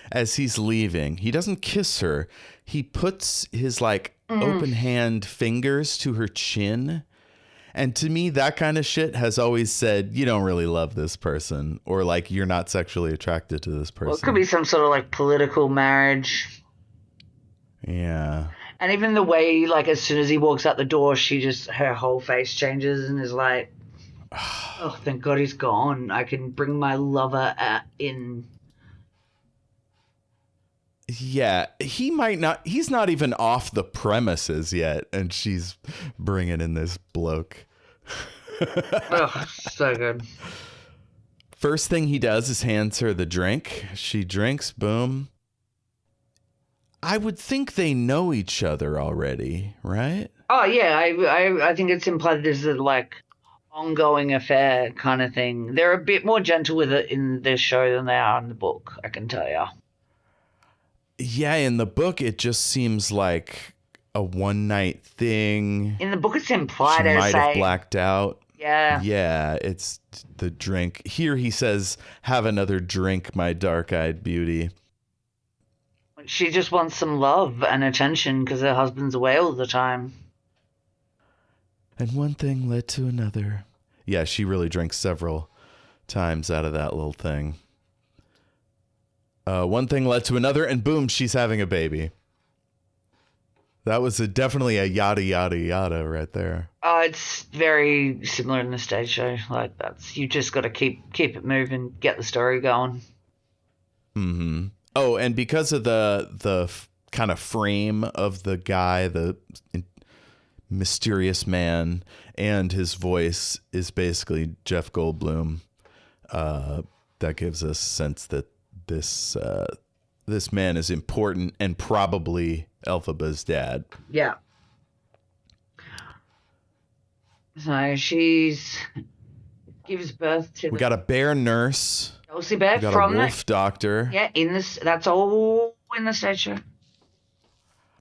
as he's leaving. He doesn't kiss her. He puts his like open hand fingers to her chin. And to me, that kind of shit has always said, you don't really love this person, or like you're not sexually attracted to this person. Well, it could be some sort of like political marriage. Yeah. And even the way, like, as soon as he walks out the door, her whole face changes and is like, oh, thank God he's gone. I can bring my lover in. Yeah, he's not even off the premises yet, and she's bringing in this bloke. Oh, so good. First thing he does is hands her the drink. She drinks, boom. I would think they know each other already, right? Oh, yeah, I think it's implied this is, like, ongoing affair kind of thing. They're a bit more gentle with it in the show than they are in the book, I can tell you. Yeah, in the book, it just seems like a one-night thing. In the book, it's implied She as might have saying, blacked out. yeah. Yeah, it's the drink. Here he says, have another drink, my dark-eyed beauty. She just wants some love and attention because her husband's away all the time. And one thing led to another. Yeah, she really drinks several times out of that little thing. One thing led to another, and boom, she's having a baby. That was definitely a yada, yada, yada right there. It's very similar in the stage show. Like, you just got to keep it moving, get the story going. Mm-hmm. Oh, and because of the kind of frame of the guy, the mysterious man, and his voice is basically Jeff Goldblum, that gives us a sense that this man is important and probably Elphaba's dad. Yeah. So she's gives birth to. We got a bear nurse. Dulcie Bear we got from a wolf doctor. Yeah, that's all in the stage show.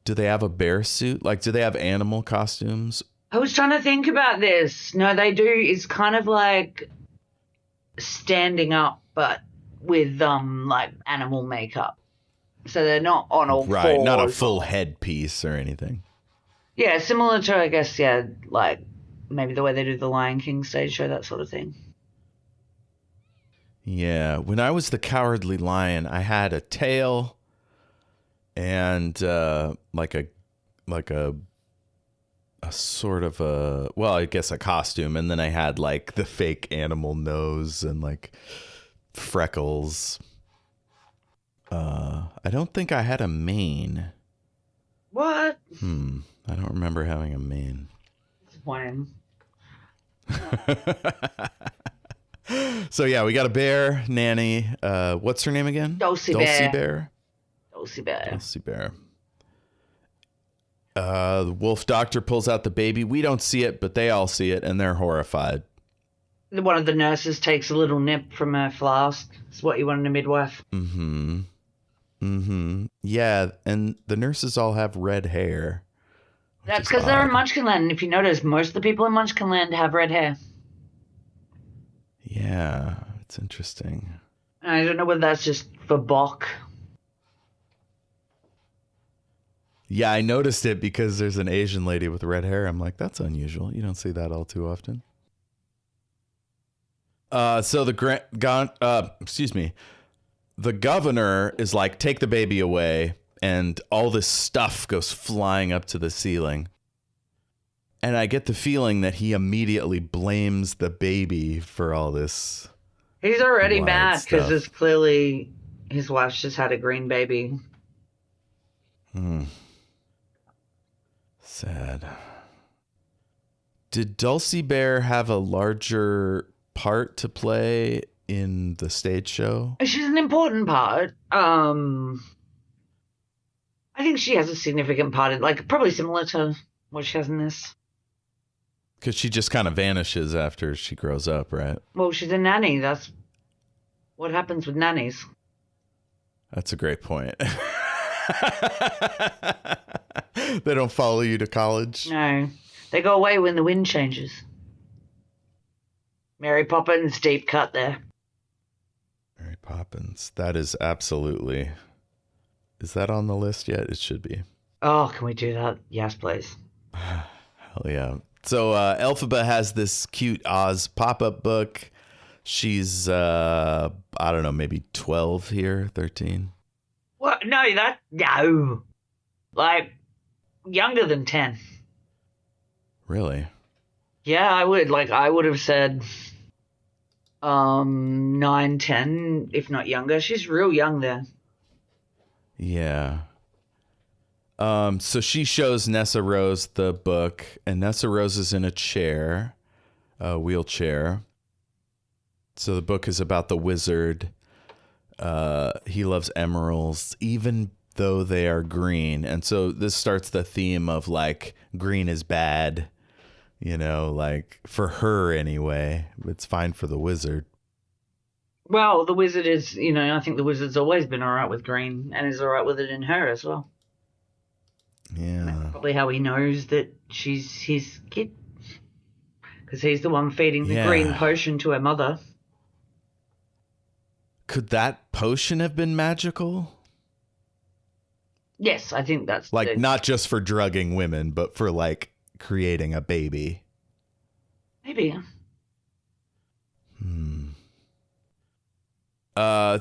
Do they have a bear suit? Like, do they have animal costumes? I was trying to think about this. No, they do. It's kind of like standing up, but with like animal makeup. So they're not on all right, fours. not a full headpiece or anything. Yeah, similar to, I guess, yeah, like maybe the way they do the Lion King stage show, that sort of thing. Yeah, when I was the Cowardly Lion, I had a tail and like a sort of I guess a costume, and then I had like the fake animal nose and like freckles. I don't think I had a mane. What? I don't remember having a mane. Disappointing. So yeah, we got a bear nanny. What's her name again? Dulcie Bear. Dulcie Bear. The wolf doctor pulls out the baby. We don't see it, but they all see it, and they're horrified. One of the nurses takes a little nip from her flask. It's what you want in a midwife. Mm-hmm. Mm-hmm. Yeah, and the nurses all have red hair. That's because they're in Munchkinland, and if you notice, most of the people in Munchkinland have red hair. Yeah, it's interesting. I don't know whether that's just for Bok. Yeah, I noticed it because there's an Asian lady with red hair. I'm like, that's unusual. You don't see that all too often. So the governor is like, take the baby away, and all this stuff goes flying up to the ceiling. And I get the feeling that he immediately blames the baby for all this. He's already mad stuff. because it's clearly his wife's just had a green baby. Sad. Did Dulcie Bear have a larger part to play in the stage show? She's an important part. I think she has a significant part in, like, probably similar to what she has in this. Because she just kind of vanishes after she grows up, right? Well, she's a nanny. That's what happens with nannies. That's a great point. They don't follow you to college? No. They go away when the wind changes. Mary Poppins, deep cut there. Mary Poppins. That is absolutely... Is that on the list yet? It should be. Oh, can we do that? Yes, please. Hell yeah. So Elphaba has this cute Oz pop-up book. She's, I don't know, maybe 12 here, 13. What? No. Like, younger than 10. Really? Yeah, I would. Like, I would have said 9, 10, if not younger. She's real young there. Yeah. So she shows Nessa Rose the book, and Nessa Rose is in a wheelchair. So the book is about the wizard. He loves emeralds, even though they are green. And so this starts the theme of like green is bad, like for her anyway. It's fine for the wizard. Well, the wizard is, I think the wizard's always been all right with green and is all right with it in her as well. Yeah. Probably how he knows that she's his kid. Because he's the one feeding the green potion to her mother. Could that potion have been magical? Yes, I think that's... Like, not just for drugging women, but for, like, creating a baby. Maybe.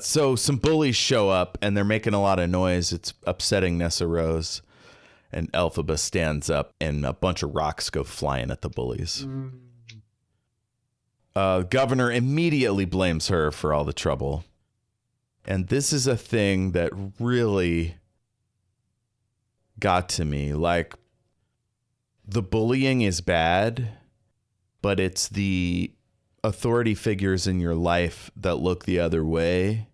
So some bullies show up, and they're making a lot of noise. It's upsetting Nessa Rose. And Elphaba stands up, and a bunch of rocks go flying at the bullies. Governor immediately blames her for all the trouble. And this is a thing that really got to me. Like, the bullying is bad, but it's the authority figures in your life that look the other way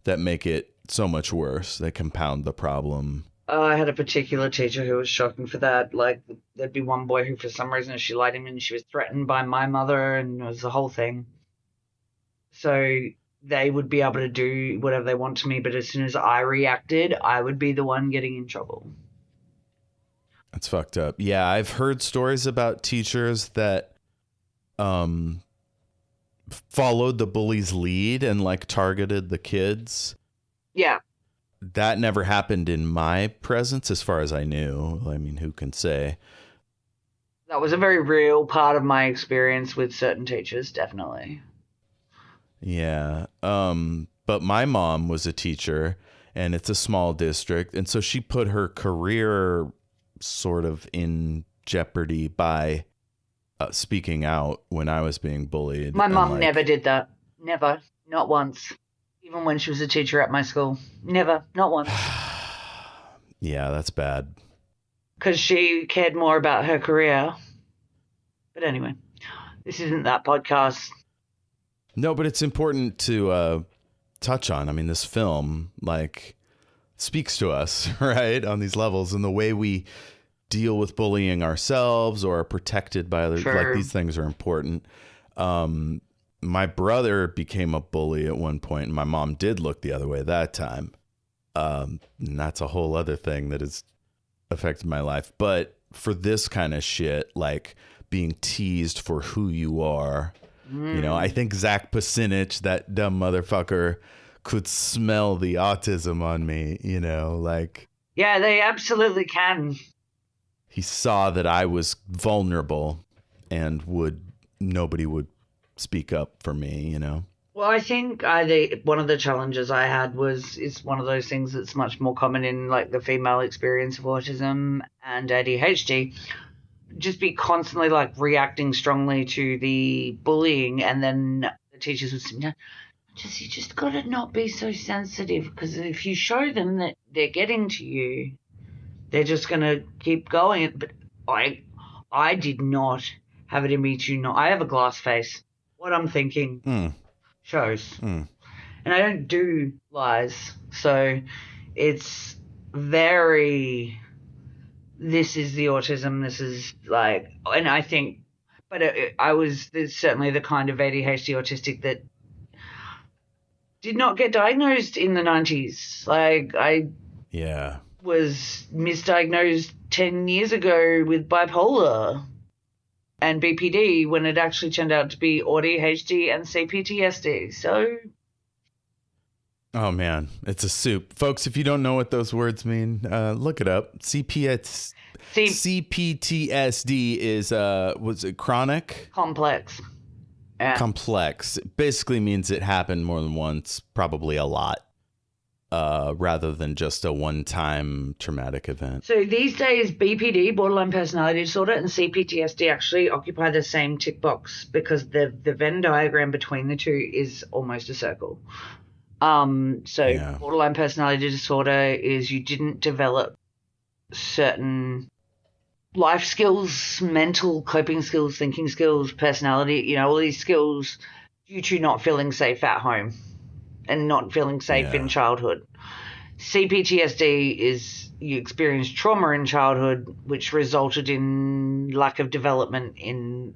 that make it so much worse. They compound the problem. I had a particular teacher who was shocking for that. Like, there'd be one boy who, for some reason, she liked him and she was threatened by my mother, and it was the whole thing. So they would be able to do whatever they want to me, but as soon as I reacted, I would be the one getting in trouble. That's fucked up. Yeah, I've heard stories about teachers that followed the bully's lead and, like, targeted the kids. Yeah. That never happened in my presence, as far as I knew. I mean, who can say? That was a very real part of my experience with certain teachers, definitely. Yeah. But my mom was a teacher, and it's a small district. And so she put her career sort of in jeopardy by speaking out when I was being bullied. My mom never did that. Never. Not once. Even when she was a teacher at my school. Never. Not once. Yeah, that's bad. Because she cared more about her career. But anyway, this isn't that podcast. No, but it's important to touch on. I mean, this film, like, speaks to us, right, on these levels, and the way we deal with bullying ourselves or are protected by others. Sure. Like, these things are important. My brother became a bully at one point, and my mom did look the other way that time. And that's a whole other thing that has affected my life. But for this kind of shit, like being teased for who you are, I think Zach Pasinich, that dumb motherfucker, could smell the autism on me, like. Yeah, they absolutely can. He saw that I was vulnerable and nobody would speak up for me, Well, I think one of the challenges I had was it's one of those things that's much more common in like the female experience of autism and ADHD. Just be constantly like reacting strongly to the bullying, and then the teachers would say, you just got to not be so sensitive, because if you show them that they're getting to you, they're just going to keep going. But I did not have it in me to not. I have a glass face. What I'm thinking shows. And I don't do lies. So it's very, this is the autism, this is like, and I think, but I was certainly the kind of ADHD autistic that did not get diagnosed in the 90s. Like, I was misdiagnosed 10 years ago with bipolar and BPD when it actually turned out to be ADHD and CPTSD. So, oh man, it's a soup, folks. If you don't know what those words mean, look it up. CPTSD is was it chronic? Complex. Yeah. Complex. It basically means it happened more than once, probably a lot. rather than just a one-time traumatic event. So these days, BPD, borderline personality disorder, and CPTSD actually occupy the same tick box because the Venn diagram between the two is almost a circle. Borderline personality disorder is you didn't develop certain life skills, mental coping skills, thinking skills, personality, all these skills due to not feeling safe at home and not feeling safe in childhood. CPTSD is you experience trauma in childhood, which resulted in lack of development in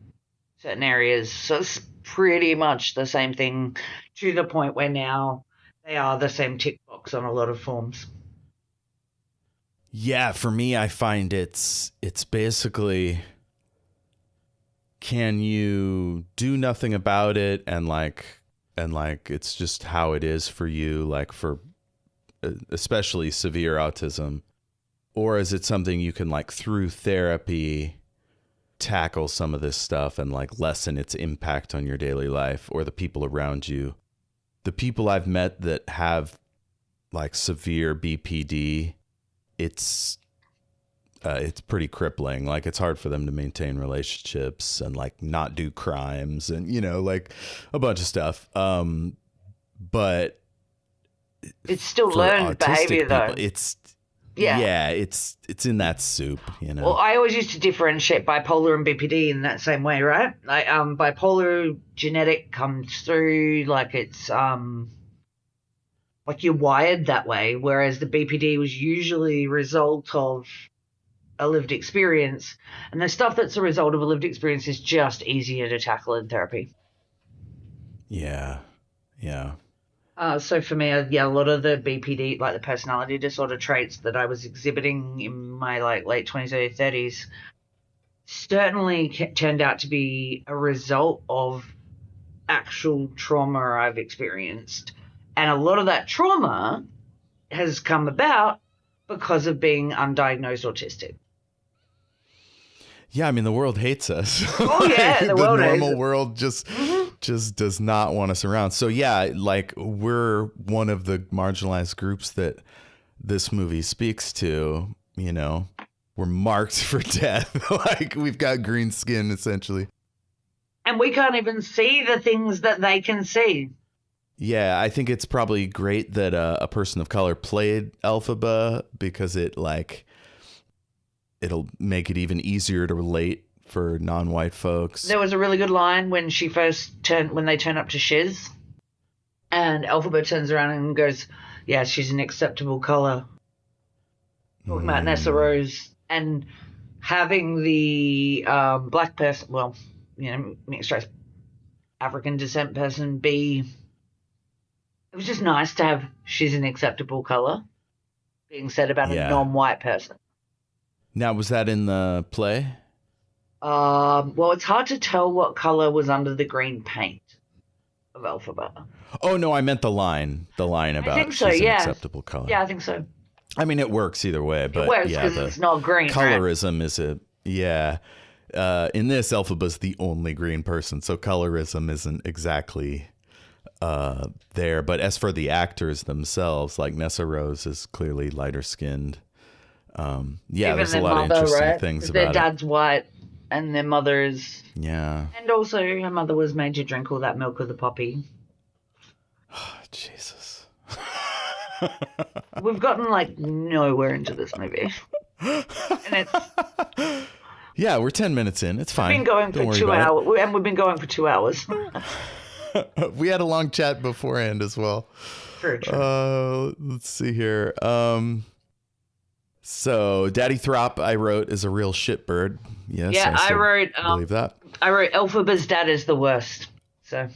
certain areas. So it's pretty much the same thing to the point where now they are the same tick box on a lot of forms. Yeah, for me, I find it's basically, can you do nothing about it and it's just how it is for you, like for especially severe autism, or is it something you can like through therapy tackle some of this stuff and like lessen its impact on your daily life or the people around you? The people I've met that have like severe BPD, it's pretty crippling. Like it's hard for them to maintain relationships and like not do crimes and, like a bunch of stuff. But it's still learned behavior though. It's in that soup, Well, I always used to differentiate bipolar and BPD in that same way, right? Like bipolar genetic comes through, like it's like you're wired that way, whereas the BPD was usually a result of a lived experience. And the stuff that's a result of a lived experience is just easier to tackle in therapy. Yeah. So for me, a lot of the BPD, like the personality disorder traits that I was exhibiting in my like late 20s, early 30s, certainly turned out to be a result of actual trauma I've experienced. And a lot of that trauma has come about because of being undiagnosed autistic. Yeah, I mean, the world hates us. Oh, yeah, the world hates us. The normal world just does not want us around. So, yeah, like we're one of the marginalized groups that this movie speaks to, we're marked for death. Like we've got green skin, essentially. And we can't even see the things that they can see. Yeah, I think it's probably great that a person of color played Elphaba because it'll make it even easier to relate for non-white folks. There was a really good line when they turn up to Shiz, and Elphaba turns around and goes, "Yeah, she's an acceptable color." Talking about Nessa Rose and having the black person, mixed race African descent person be. It was just nice to have she's an acceptable color being said about a non-white person. Now, was that in the play? Well, it's hard to tell what color was under the green paint of Elphaba. Oh, no, I meant the line about she's an acceptable color. Yeah, I think so. I mean, it works either way, but it works because it's not green. Colorism right? is in this, Elphaba's the only green person, so colorism isn't exactly there. But as for the actors themselves, like Nessa Rose is clearly lighter skinned. There's a lot of interesting things about it. Their dad's white and their mother's. Yeah. And also her mother was made to drink all that milk of the poppy. Oh, Jesus. We've gotten like nowhere into this movie. And it's. Yeah, we're 10 minutes in. It's fine. We've been going for 2 hours. And we've been going for 2 hours. We had a long chat beforehand as well. True. Let's see here. So Daddy Throp, I wrote, is a real shitbird. Yes. Yeah, I wrote. Believe that. I wrote Elphaba's dad is the worst. So.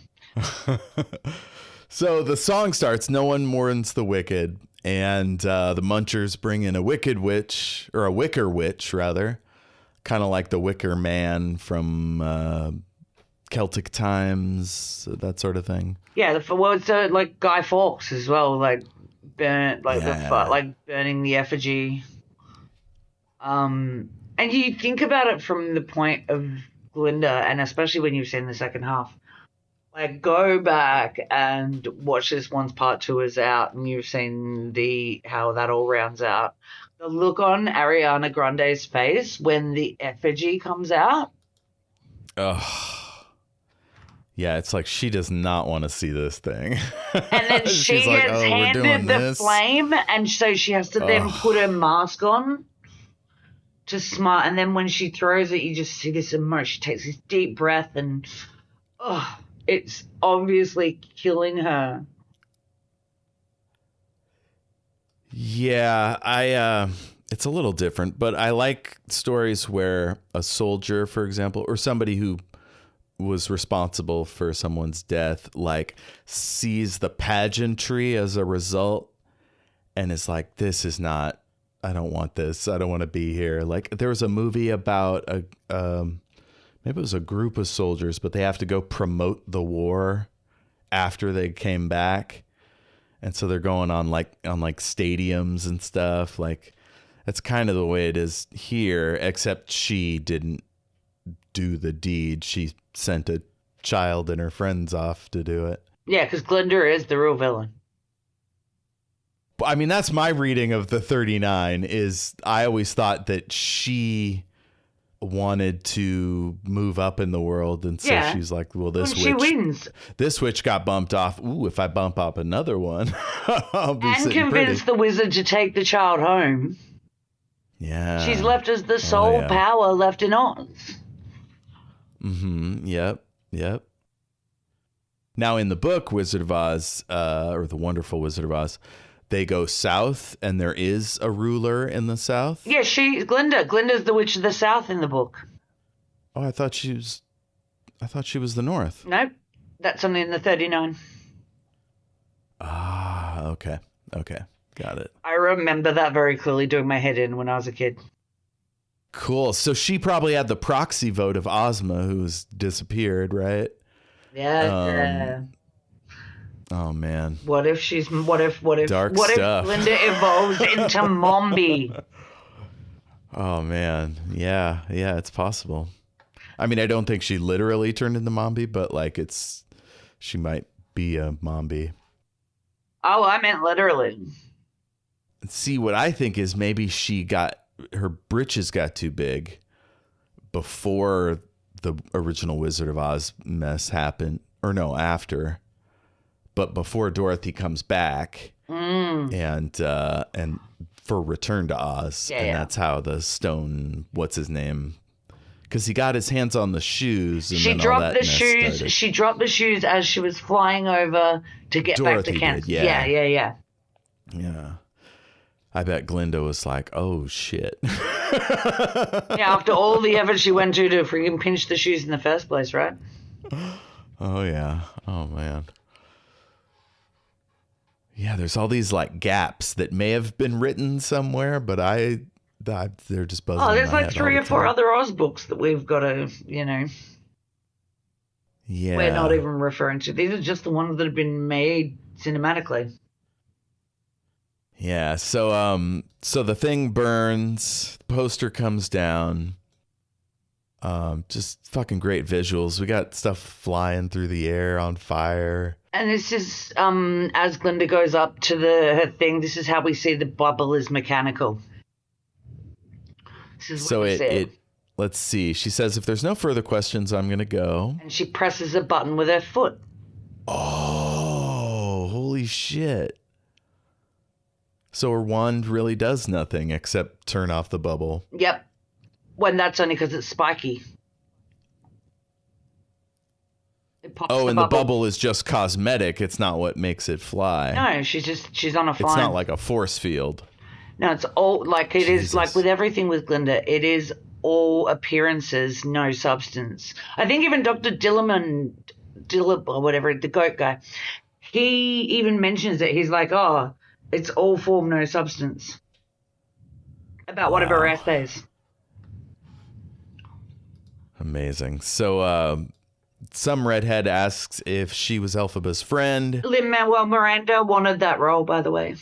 So the song starts. No one mourns the wicked, and the Munchers bring in a wicked witch, or a wicker witch rather, kind of like the Wicker Man from Celtic times, that sort of thing. Yeah, it's like Guy Fawkes as well, like burning the effigy. And you think about it from the point of Glinda, and especially when you've seen the second half, Like, go back and watch this once part 2 is out and you've seen how that all rounds out. The look on Ariana Grande's face when the effigy comes out. Ugh. Yeah, it's like she does not want to see this thing. And then she She's like, gets oh, we're doing handed the this. flame, and so she has to then put her mask on to smile. And then when she throws it, you just see this emotion. She takes this deep breath, and it's obviously killing her. Yeah, it's a little different, but I like stories where a soldier, for example, or somebody who was responsible for someone's death, like sees the pageantry as a result and is like, this is not, I don't want this. I don't want to be here. Like there was a movie about maybe it was a group of soldiers, but they have to go promote the war after they came back. And so they're going on like stadiums and stuff. Like that's kind of the way it is here, except she didn't do the deed. She sent a child and her friends off to do it. Yeah, because Glinda is the real villain. I mean, that's my reading of the 39 is I always thought that she wanted to move up in the world. And so she's like, well, she wins. This witch got bumped off. Ooh, if I bump up another one, I'll be and convince the wizard to take the child home. Yeah. She's left as the sole power left in Oz. Mm-hmm. Yep. Now in the book Wizard of Oz, or The Wonderful Wizard of Oz, they go south and there is a ruler in the south. Yeah, Glinda. Glinda's the witch of the south in the book. Oh, I thought she was the north. Nope. That's only in the 39. Ah, okay. Got it. I remember that very clearly doing my head in when I was a kid. Cool. So she probably had the proxy vote of Ozma, who's disappeared, right? Yeah. Oh man. What if Dark what stuff. if Glinda evolves into Mombi? Oh man. Yeah, it's possible. I mean, I don't think she literally turned into Mombi, but like she might be a Mombi. Oh, I meant literally. See, what I think is maybe her britches got too big before the original Wizard of Oz mess happened, or no, after, but before Dorothy comes back and for Return to Oz, that's how the stone, what's his name? Because he got his hands on the shoes. And she dropped the shoes. Started. She dropped the shoes as she was flying over to get Dorothy back to Kansas. Did, yeah. Yeah. I bet Glinda was like, oh, shit. After all the effort she went to freaking pinch the shoes in the first place, right? Oh, yeah. Oh, man. Yeah, there's all these, like, gaps that may have been written somewhere, but they're just buzzing. Oh, there's like 3 or 4 other Oz books that we've got to, Yeah. We're not even referring to. These are just the ones that have been made cinematically. Yeah, so the thing burns, the poster comes down. Just fucking great visuals. We got stuff flying through the air on fire. And this is as Glinda goes up to her thing, this is how we see the bubble is mechanical. This is what let's see. She says, if there's no further questions, I'm going to go. And she presses a button with her foot. Oh, holy shit. So her wand really does nothing except turn off the bubble. Yep. When that's only because it's spiky. It pops the bubble is just cosmetic. It's not what makes it fly. No, she's on a fly. It's not like a force field. No, it's all like it is like with everything with Glinda. It is all appearances, no substance. I think even Dr. Dillip or whatever, the goat guy, he even mentions it. He's like, oh, it's all form, no substance. About one of her essays. Amazing. So some redhead asks if she was Elphaba's friend. Lin-Manuel Miranda wanted that role, by the way.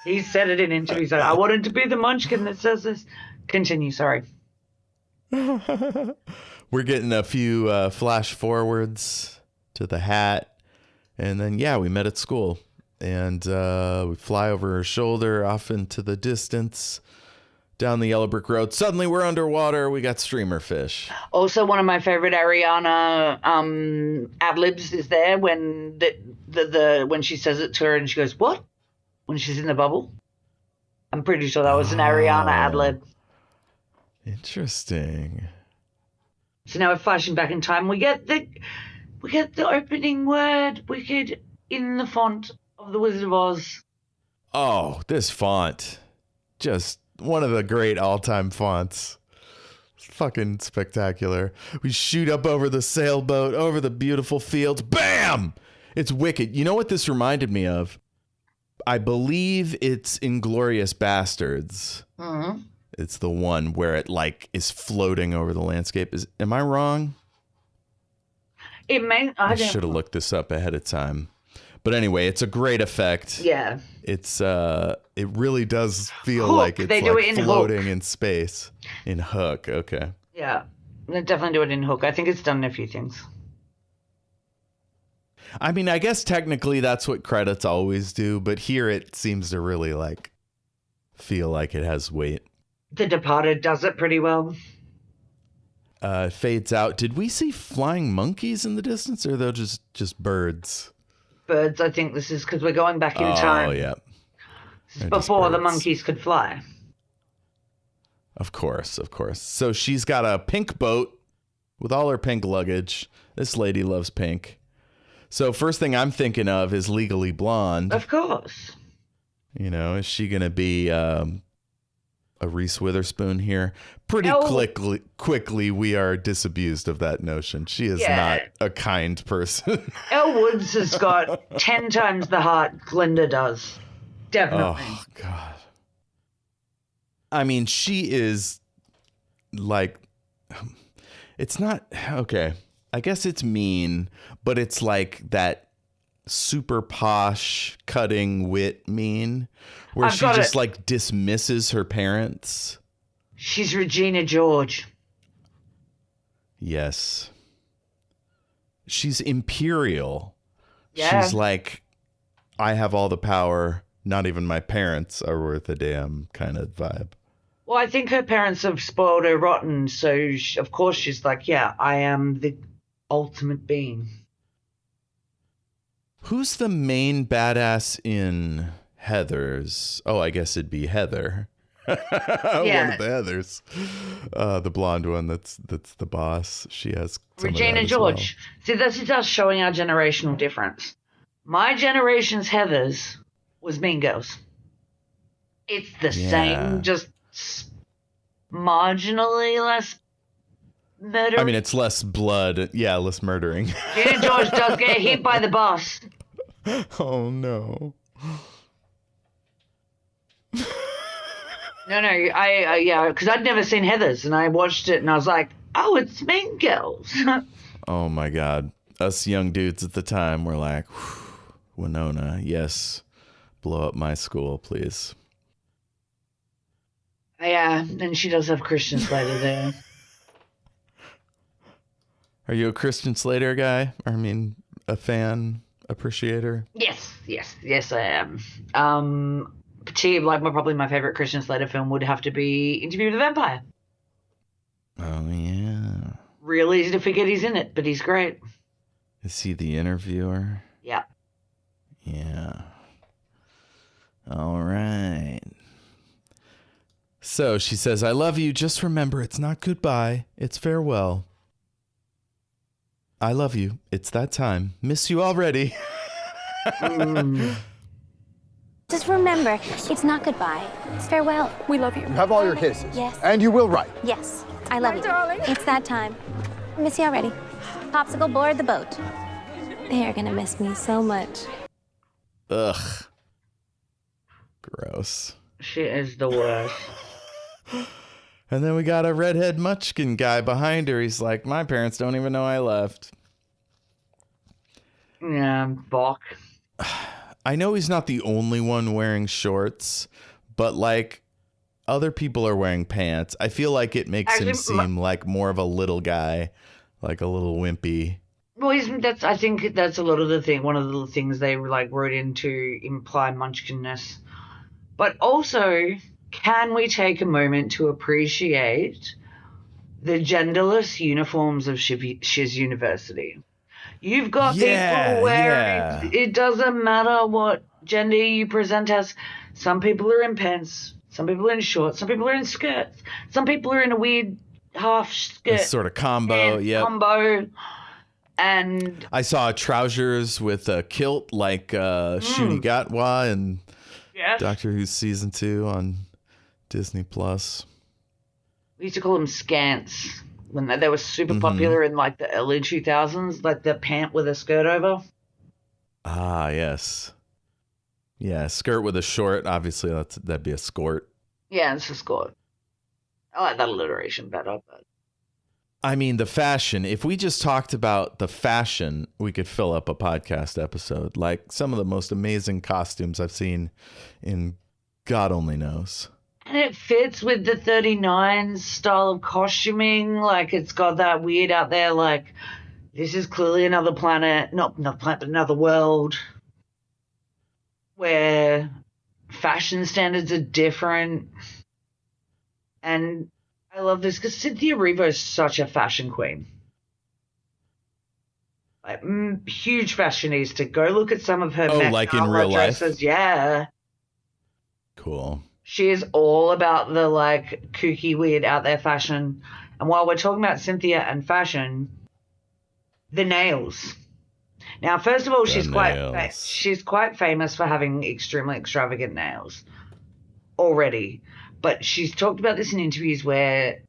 He said it in interviews. I wanted to be the munchkin that says this. Continue, sorry. we're getting a few flash forwards to the hat. And then, we met at school. And we fly over her shoulder off into the distance, down the yellow brick road. Suddenly we're underwater. We got streamer fish. Also, one of my favorite Ariana ad-libs is there when when she says it to her and she goes, "What?" when she's in the bubble. I'm pretty sure that was an Ariana ad-lib. Interesting. So now we're flashing back in time. We get the opening word "wicked" in the font of the Wizard of Oz. Oh, this font. Just one of the great all-time fonts. Fucking spectacular. We shoot up over the sailboat, over the beautiful fields. Bam! It's wicked. You know what this reminded me of? I believe it's Inglourious Bastards. Mm-hmm. It's the one where it is floating over the landscape. Am I wrong? I should have looked this up ahead of time. But anyway, it's a great effect. Yeah. It's it really does feel Hook. like it's They do it in floating Hook. in space. In Hook, okay. Yeah. They definitely do it in Hook. I think it's done in a few things. I mean, I guess technically that's what credits always do, but here it seems to really feel like it has weight. The Departed does it pretty well. It fades out. Did we see flying monkeys in the distance, or they're just birds? Birds, I think this is because we're going back in time. Oh, yeah. This is before the monkeys could fly. Of course. So she's got a pink boat with all her pink luggage. This lady loves pink. So first thing I'm thinking of is Legally Blonde. Of course. Is she going to be a Reese Witherspoon here? Pretty quickly, we are disabused of that notion. She is not a kind person. Elle Woods has got 10 times the heart Glinda does. Definitely. Oh, God. I mean, she is it's not, okay. I guess it's mean, but it's like that super posh, cutting wit mean, where she just dismisses her parents. She's Regina George. Yes. She's imperial. Yeah. She's I have all the power. Not even my parents are worth a damn kind of vibe. Well, I think her parents have spoiled her rotten, so of course she's I am the ultimate being. Who's the main badass in Heathers? Oh, I guess it'd be Heather. One of the Heathers. The blonde one that's the boss. She has Regina George. Well. See, this is us showing our generational difference. My generation's Heathers was Mean Girls. It's the same, just marginally less murder. I mean, it's less blood. Yeah, less murdering. Regina George does get hit by the bus. Oh, no. No, because I'd never seen Heathers, and I watched it, and I was like, oh, it's Mean Girls. Oh, my God. Us young dudes at the time were like, Winona, yes, blow up my school, please. Yeah, and she does have Christian Slater there. Are you a Christian Slater guy? I mean, a fan, appreciator? Yes, I am. Probably my favorite Christian Slater film would have to be Interview with a Vampire. Oh, yeah. Real easy to forget he's in it, but he's great. Is he the interviewer? Yeah. Yeah. All right. So she says, I love you. Just remember, it's not goodbye. It's farewell. I love you. It's that time. Miss you already. Just remember, it's not goodbye. It's farewell. We love you. You have all your kisses. Yes. And you will write. Yes. I love you. Darling. It's that time. Miss you already. Popsicle board the boat. They're gonna miss me so much. Ugh. Gross. She is the worst. And then we got a redhead munchkin guy behind her. He's like, my parents don't even know I left. Yeah, Bach. I know he's not the only one wearing shorts, but other people are wearing pants. I feel like it makes him seem like more of a little guy, like a little wimpy. Well, I think that's a lot of the thing. One of the things they like wrote in to imply munchkinness. But also, can we take a moment to appreciate the genderless uniforms of Shiz University? You've got people wearing, it doesn't matter what gender you present as. Some people are in pants, some people are in shorts, some people are in skirts, some people are in a weird half skirt. This sort of combo, combo. And I saw trousers with a kilt like Shuni Gatwa and Doctor Who Season 2 on Disney Plus. We used to call them scants when they were super popular in like the early 2000s, like the pant with a skirt over. Ah, yes. Yeah, skirt with a short. Obviously, that'd be a skort. Yeah, it's a skort. I like that alliteration better. But I mean, the fashion. If we just talked about the fashion, we could fill up a podcast episode. Like some of the most amazing costumes I've seen in God only knows. And it fits with the 39 style of costuming. Like, it's got that weird out there, like, this is clearly another planet. Not another planet, but another world. Where fashion standards are different. And I love this because Cynthia Erivo is such a fashion queen. Like, huge fashionista. Go look at some of her like in real dresses. life? Yeah. Cool. She is all about the, like, kooky, weird, out there fashion. And while we're talking about Cynthia and fashion, the nails. Now, first of all, she's quite famous for having extremely extravagant nails already. But she's talked about this in interviews where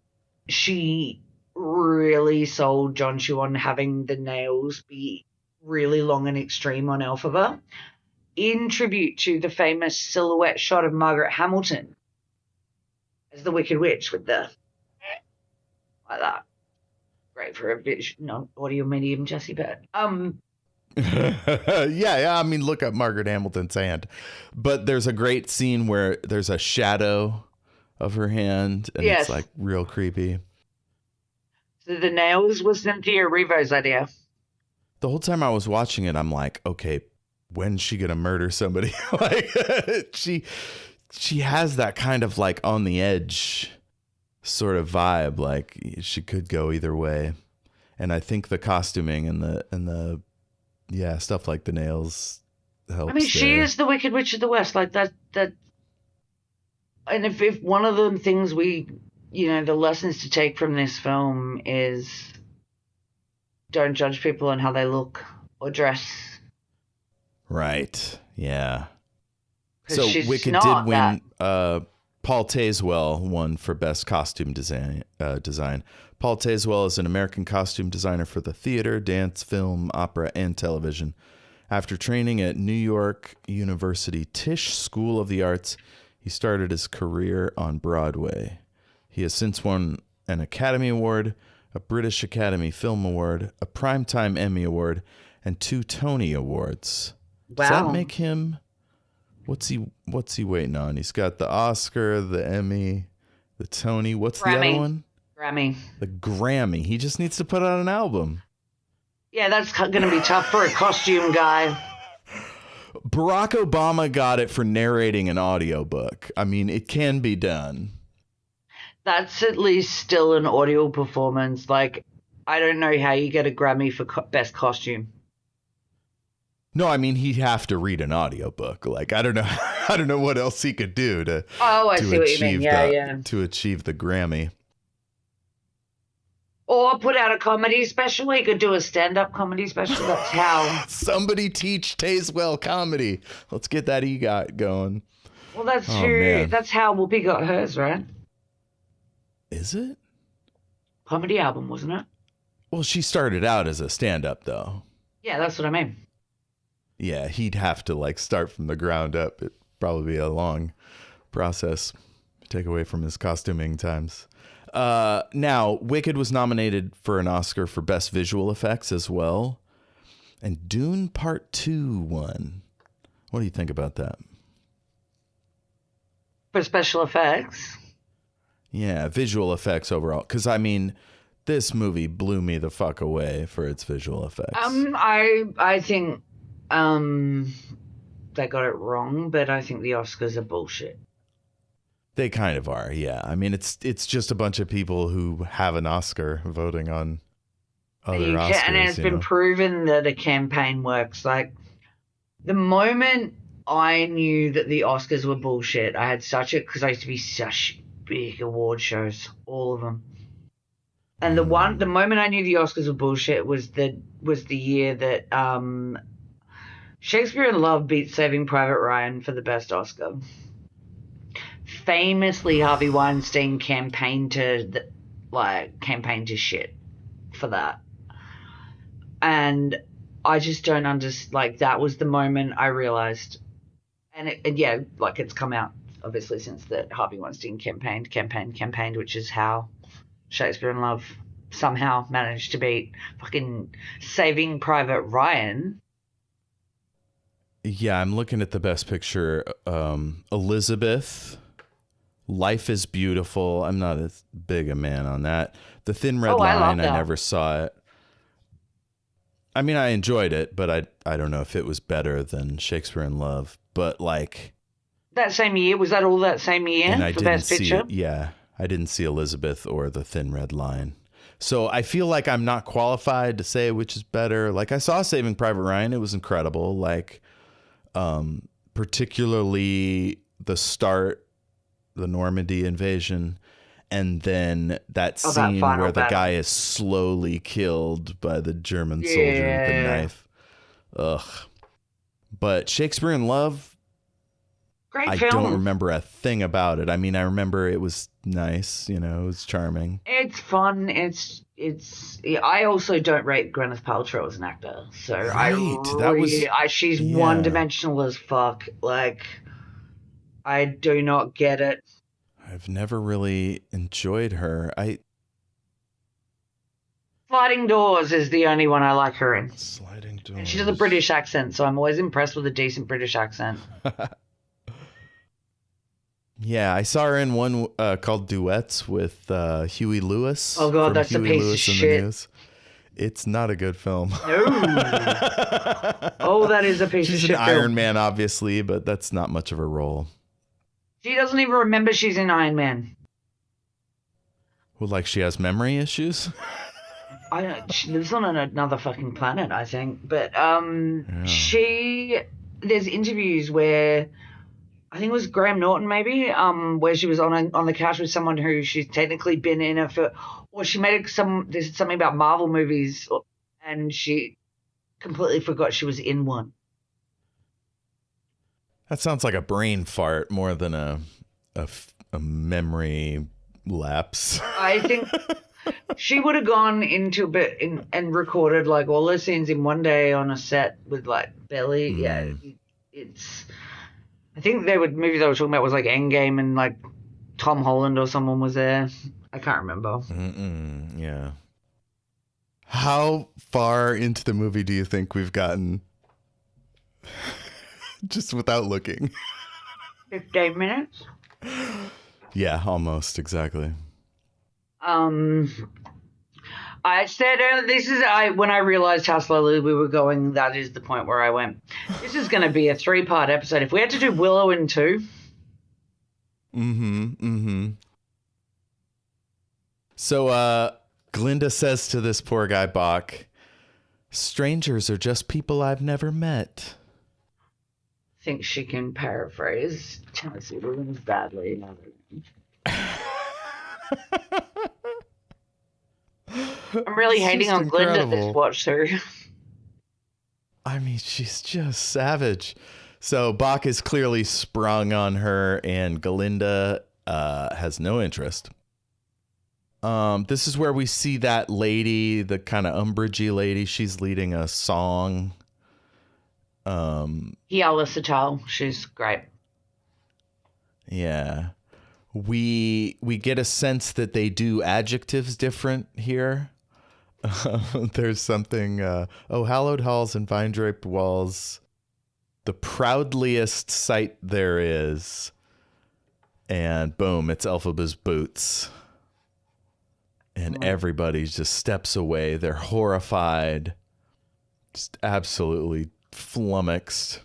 she really sold John Chu on having the nails be really long and extreme on Elphaba, in tribute to the famous silhouette shot of Margaret Hamilton as the Wicked Witch with the like that. Great for a audio medium, Jessie, but yeah. I mean, look up Margaret Hamilton's hand. But there's a great scene where there's a shadow of her hand, and it's like real creepy. So the nails was Cynthia Erivo's idea. The whole time I was watching it, I'm like, okay, when's she gonna murder somebody? Like she has that kind of like on the edge sort of vibe. Like she could go either way. And I think the costuming and the stuff like the nails helps. I mean, she is the Wicked Witch of the West. Like that. And if one of the things the lessons to take from this film is don't judge people on how they look or dress. Right. Yeah. So Wicked did win. Paul Tazewell won for Best Costume Design. Paul Tazewell is an American costume designer for the theater, dance, film, opera, and television. After training at New York University Tisch School of the Arts, he started his career on Broadway. He has since won an Academy Award, a British Academy Film Award, a Primetime Emmy Award, and 2 Tony Awards. Wow. Does that make him? What's he waiting on? He's got the Oscar, the Emmy, the Tony. What's the other one? Grammy. The Grammy. He just needs to put out an album. Yeah, that's going to be tough for a costume guy. Barack Obama got it for narrating an audiobook. I mean, it can be done. That's at least still an audio performance. Like, I don't know how you get a Grammy for best costume. No, I mean, he'd have to read an audiobook. Like, I don't know what else he could do to see what you mean. Yeah. To achieve the Grammy. Or put out a comedy special. He could do a stand-up comedy special. That's how. Somebody teach Tazewell comedy. Let's get that EGOT going. Well, that's true. Man. That's how Whoopi got hers, right? Is it? Comedy album, wasn't it? Well, she started out as a stand-up, though. Yeah, that's what I mean. Yeah, he'd have to like start from the ground up. It'd probably be a long process. Take away from his costuming times. Now, Wicked was nominated for an Oscar for Best Visual Effects as well. And Dune Part 2 won. What do you think about that? For special effects? Yeah, visual effects overall. Because, I mean, this movie blew me the fuck away for its visual effects. I think they got it wrong, but I think the Oscars are bullshit. They kind of are, yeah. I mean, it's just a bunch of people who have an Oscar voting on other Oscars. And it's been proven that a campaign works. Like, the moment I knew that the Oscars were bullshit, I had because I used to be such big award shows, all of them. And the moment I knew the Oscars were bullshit was the year that Shakespeare in Love beat Saving Private Ryan for the best Oscar. Famously, Harvey Weinstein campaigned to shit for that. And I just don't understand. Like, that was the moment I realized. And it's come out, obviously, since that Harvey Weinstein campaigned, which is how Shakespeare in Love somehow managed to beat fucking Saving Private Ryan. Yeah, I'm looking at the best picture. Elizabeth, Life is Beautiful. I'm not as big a man on that. The Thin Red Line, I never saw it. I mean, I enjoyed it, but I don't know if it was better than Shakespeare in Love. But like that same year, was that all that same year? And I for didn't Best Picture? I didn't see Elizabeth or The Thin Red Line. So I feel like I'm not qualified to say which is better. Like, I saw Saving Private Ryan. It was incredible. Like, particularly the start, the Normandy invasion, and then that scene where the guy is slowly killed by the German soldier with the knife. Ugh. But Shakespeare in Love, great film. I don't remember a thing about it. I mean, I remember it was nice, it was charming. It's fun. I also don't rate Gwyneth Paltrow as an actor. So she's one-dimensional as fuck. Like, I do not get it. I've never really enjoyed her. Sliding Doors is the only one I like her in. Sliding Doors. And she does a British accent, so I'm always impressed with a decent British accent. Yeah, I saw her in one called Duets with Huey Lewis. Oh god, that's Huey a piece Lewis of shit. It's not a good film. No. Oh, that is a piece of shit. She's an Iron Man, obviously, but that's not much of a role. She doesn't even remember she's in Iron Man. Well, like she has memory issues? She lives on another fucking planet, I think. But there's interviews where, I think it was Graham Norton maybe, where she was on the couch with someone who she's technically been in or she made there's something about Marvel movies, and she completely forgot she was in one. That sounds like a brain fart more than a memory lapse. I think she would have gone into a bit and recorded like all those scenes in one day on a set with like Belly. Yeah, I think movie they were talking about was like Endgame, and like Tom Holland or someone was there. I can't remember. Yeah. How far into the movie do you think we've gotten? Just without looking. 15 minutes? Yeah, almost, exactly. I said when I realized how slowly we were going, that is the point where I went, this is going to be a 3-part episode. If we had to do Willow in 2. So, Glinda says to this poor guy, Bach, strangers are just people I've never met. Think she can paraphrase Tennessee Williams badly. I'm really hating on Glinda this watch through. I mean, she's just savage. So Bach is clearly sprung on her, and Glinda has no interest. This is where we see that lady, the kind of umbragey lady. She's leading a song. Yala Satal, she's great. Yeah. We get a sense that they do adjectives different here. There's something, hallowed halls and vine-draped walls, the proudliest sight there is. and boom, it's Elphaba's boots. And everybody just steps away. They're horrified, just absolutely flummoxed.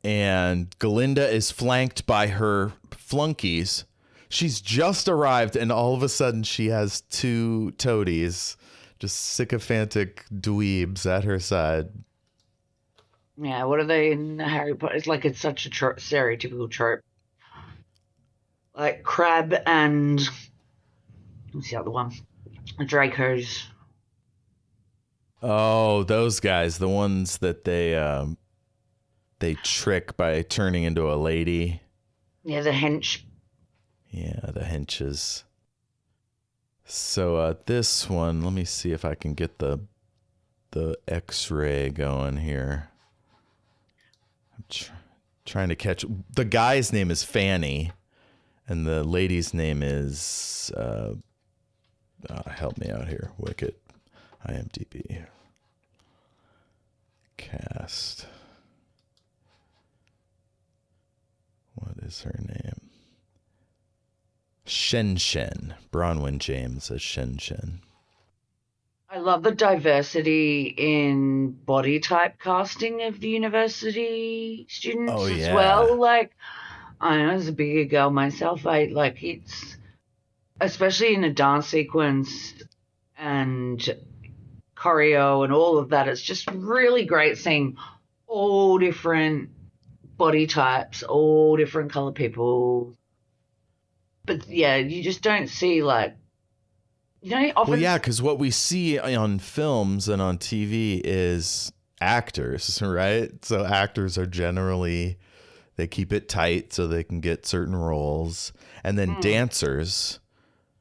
And Galinda is flanked by her flunkies. She's just arrived, and all of a sudden she has two toadies, just sycophantic dweebs at her side. Yeah, what are they in Harry Potter? It's like it's such a stereotypical trope. Like Crab and... what's the other one? The Dracos. Oh, those guys, the ones that they trick by turning into a lady. Yeah, the hench. Yeah, the henches. So this one, let me see if I can get the X-ray going here. I'm trying to catch... the guy's name is Fanny, and the lady's name is... help me out here, Wicket. IMDb. Cast. What is her name? Shen. Bronwyn James as Shen. I love the diversity in body type casting of the university students as well. Like, I know as a bigger girl myself, it's, especially in a dance sequence and choreo and all of that, it's just really great seeing all different body types, all different color people. But yeah, you just don't see often. Well, yeah, because what we see on films and on TV is actors, right? So actors are generally, they keep it tight so they can get certain roles. And then dancers,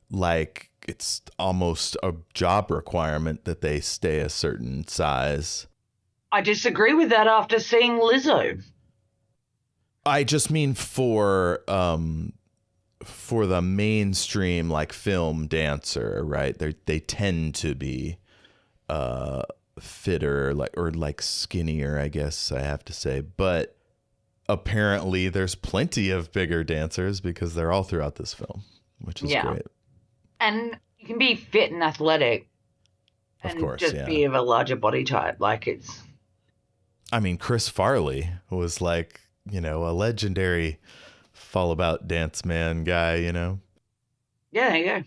like it's almost a job requirement that they stay a certain size. I disagree with that after seeing Lizzo. I just mean for the mainstream like film dancer, right? They tend to be fitter, like skinnier, I guess I have to say. But apparently there's plenty of bigger dancers because they're all throughout this film, which is great. And you can be fit and athletic and be of a larger body type. I mean, Chris Farley was like, a legendary Fall About Dance Man guy, Yeah, there you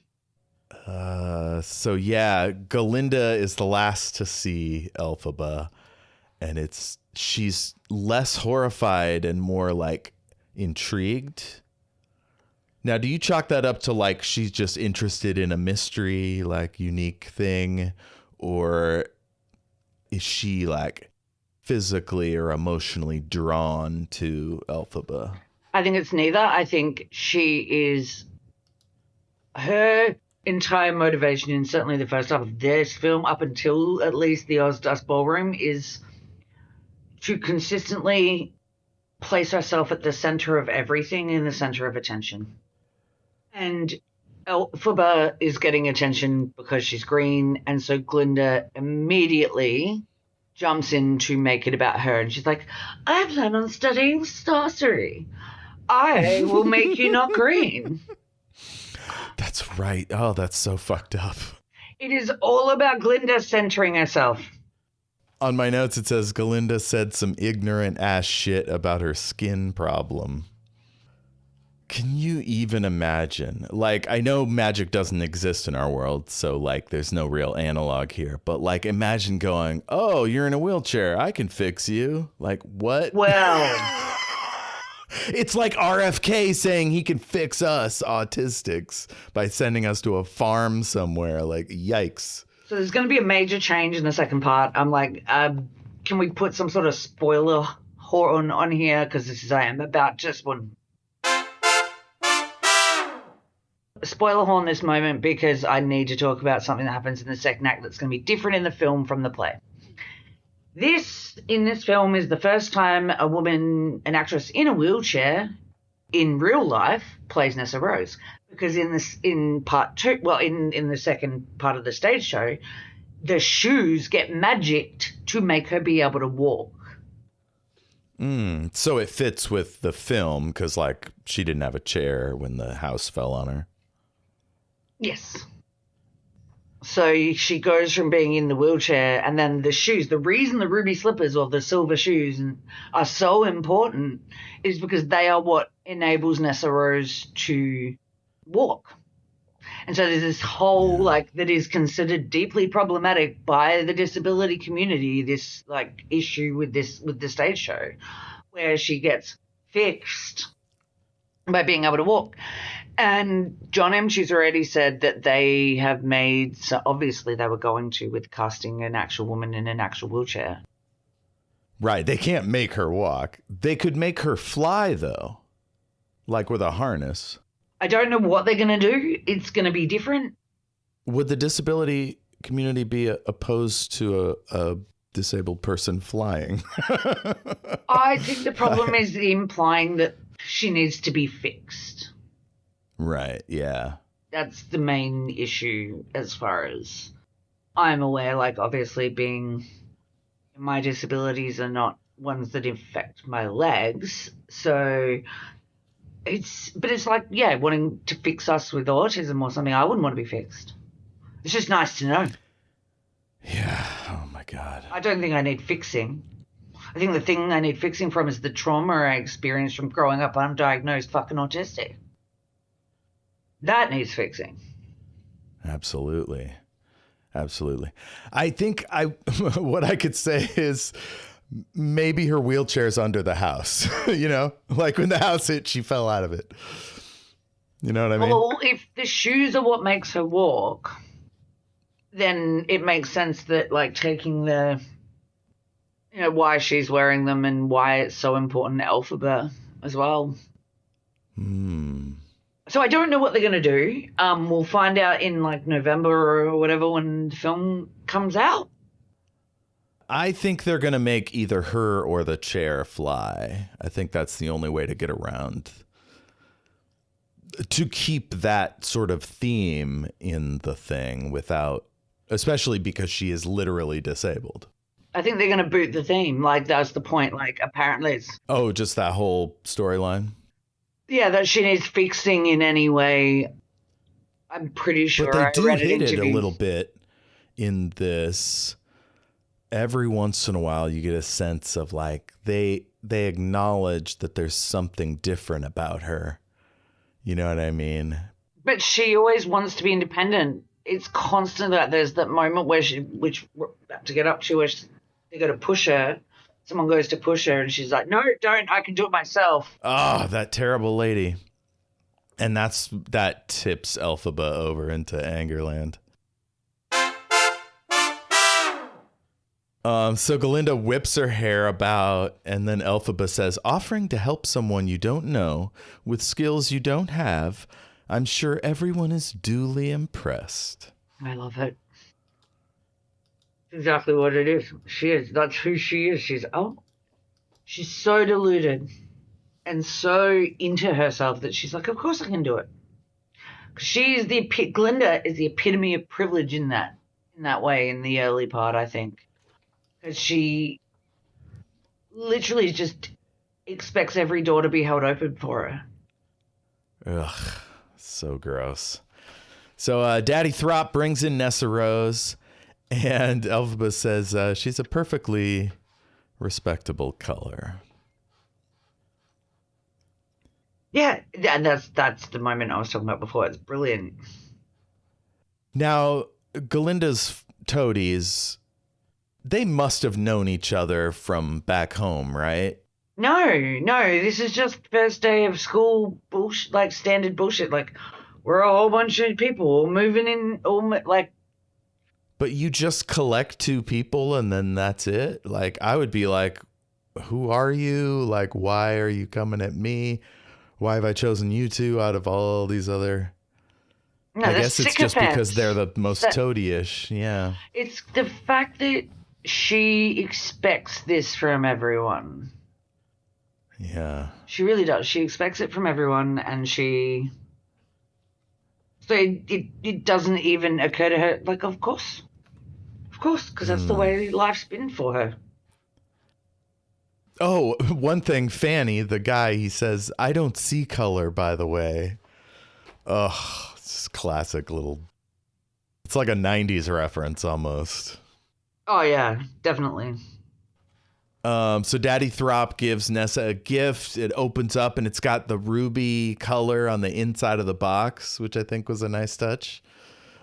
go. So yeah, Galinda is the last to see Elphaba, and she's less horrified and more like intrigued. Now, do you chalk that up to like she's just interested in a mystery, like unique thing, or is she like physically or emotionally drawn to Elphaba? I think it's neither. I think her entire motivation, and certainly the first half of this film, up until at least the Oz Dust Ballroom, is to consistently place herself at the center of everything, in the center of attention. And Elphaba is getting attention because she's green, and so Glinda immediately jumps in to make it about her, and she's like, I plan on studying sorcery. I will make you not green. That's right. Oh, that's so fucked up. It is all about Glinda centering herself. On my notes, it says Galinda said some ignorant ass shit about her skin problem. Can you even imagine? Like, I know magic doesn't exist in our world, so like there's no real analog here. But like, imagine going, oh, you're in a wheelchair. I can fix you. Like, what? Well... It's like RFK saying he can fix us autistics by sending us to a farm somewhere. Like, yikes. So there's going to be a major change in the second part. I'm like, can we put some sort of spoiler horn on here? Because I am about just one. Spoiler horn this moment because I need to talk about something that happens in the second act that's going to be different in the film from the play. In this film is the first time a woman, an actress in a wheelchair, in real life, plays Nessa Rose. Because in part two, well, in the second part of the stage show, the shoes get magicked to make her be able to walk. So it fits with the film because, like, she didn't have a chair when the house fell on her. Yes. So she goes from being in the wheelchair, and then the shoes. The reason the ruby slippers or the silver shoes are so important is because they are what enables Nessa Rose to walk. And so there's this whole, like, that is considered deeply problematic by the disability community, this, like, issue with the stage show, where she gets fixed by being able to walk. And John M. Chu's already said that they have made, so obviously they were going to with casting an actual woman in an actual wheelchair. Right. They can't make her walk. They could make her fly, though, like with a harness. I don't know what they're going to do. It's going to be different. Would the disability community be opposed to a disabled person flying? I think the problem is implying that she needs to be fixed. Right, yeah. That's the main issue as far as I'm aware. Like, obviously, my disabilities are not ones that affect my legs. So it's like, yeah, wanting to fix us with autism or something. I wouldn't want to be fixed. It's just nice to know. Yeah. Oh, my God. I don't think I need fixing. I think the thing I need fixing from is the trauma I experienced from growing up undiagnosed fucking autistic. That needs fixing. Absolutely. Absolutely. I think what I could say is maybe her wheelchair's under the house, you know, like when the house hit, she fell out of it. You know what I mean? Well, if the shoes are what makes her walk, then it makes sense that, like, taking the, you know, why she's wearing them and why it's so important to Elphaba as well. So I don't know what they're going to do. We'll find out in, like, November or whatever when the film comes out. I think they're going to make either her or the chair fly. I think that's the only way to get around, to keep that sort of theme in the thing without, especially because she is literally disabled. I think they're going to boot the theme. Like, that's the point. Like, apparently it's... Oh, just that whole storyline? Yeah, that she needs fixing in any way. I'm pretty sure But they do read hit it a interview. little bit in this. Every once in a while, you get a sense of, like, they acknowledge that there's something different about her. You know what I mean? But she always wants to be independent. It's constant that there's that moment where which we're about to get up to, where they go to push her. Someone goes to push her and she's like, no, don't, I can do it myself. Oh, that terrible lady. And that tips Elphaba over into Angerland. So Galinda whips her hair about, and then Elphaba says, offering to help someone you don't know with skills you don't have, I'm sure everyone is duly impressed. I love it. Exactly what it is. She is. That's who she is. She's so deluded and so into herself that she's like, of course I can do it. Glinda is the epitome of privilege in that way in the early part, I think. Because she literally just expects every door to be held open for her. Ugh, so gross. So Daddy Throp brings in Nessa Rose, and Elphaba says she's a perfectly respectable color. Yeah, and that's the moment I was talking about before. It's brilliant. Now, Galinda's toadies, they must have known each other from back home, right? No, this is just first day of school bullshit, like standard bullshit. Like, we're a whole bunch of people all moving in, like. But you just collect two people and then that's it? Like, I would be like, who are you? Like, why are you coming at me? Why have I chosen you two out of all these other... No, I guess it's just because they're the most toady-ish. Yeah. It's the fact that she expects this from everyone. Yeah. She really does. She expects it from everyone, and she... So it doesn't even occur to her, like, of course. Of course, because that's the way life's been for her. Oh, one thing, Fanny, the guy, he says, I don't see color, by the way. Ugh, it's just classic little, it's like a 90s reference almost. Oh, yeah, definitely. So Daddy Throp gives Nessa a gift. It opens up and it's got the ruby color on the inside of the box, which I think was a nice touch.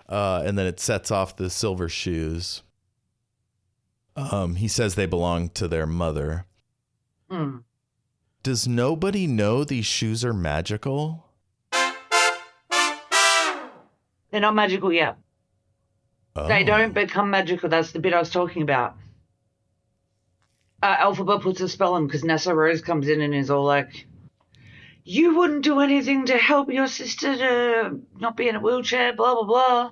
And then it sets off the silver shoes. He says they belong to their mother. Mm. Does nobody know these shoes are magical? They're not magical yet. Oh. They don't become magical. That's the bit I was talking about. Elphaba puts a spell on because Nessa Rose comes in and is all like, you wouldn't do anything to help your sister to not be in a wheelchair, blah, blah, blah.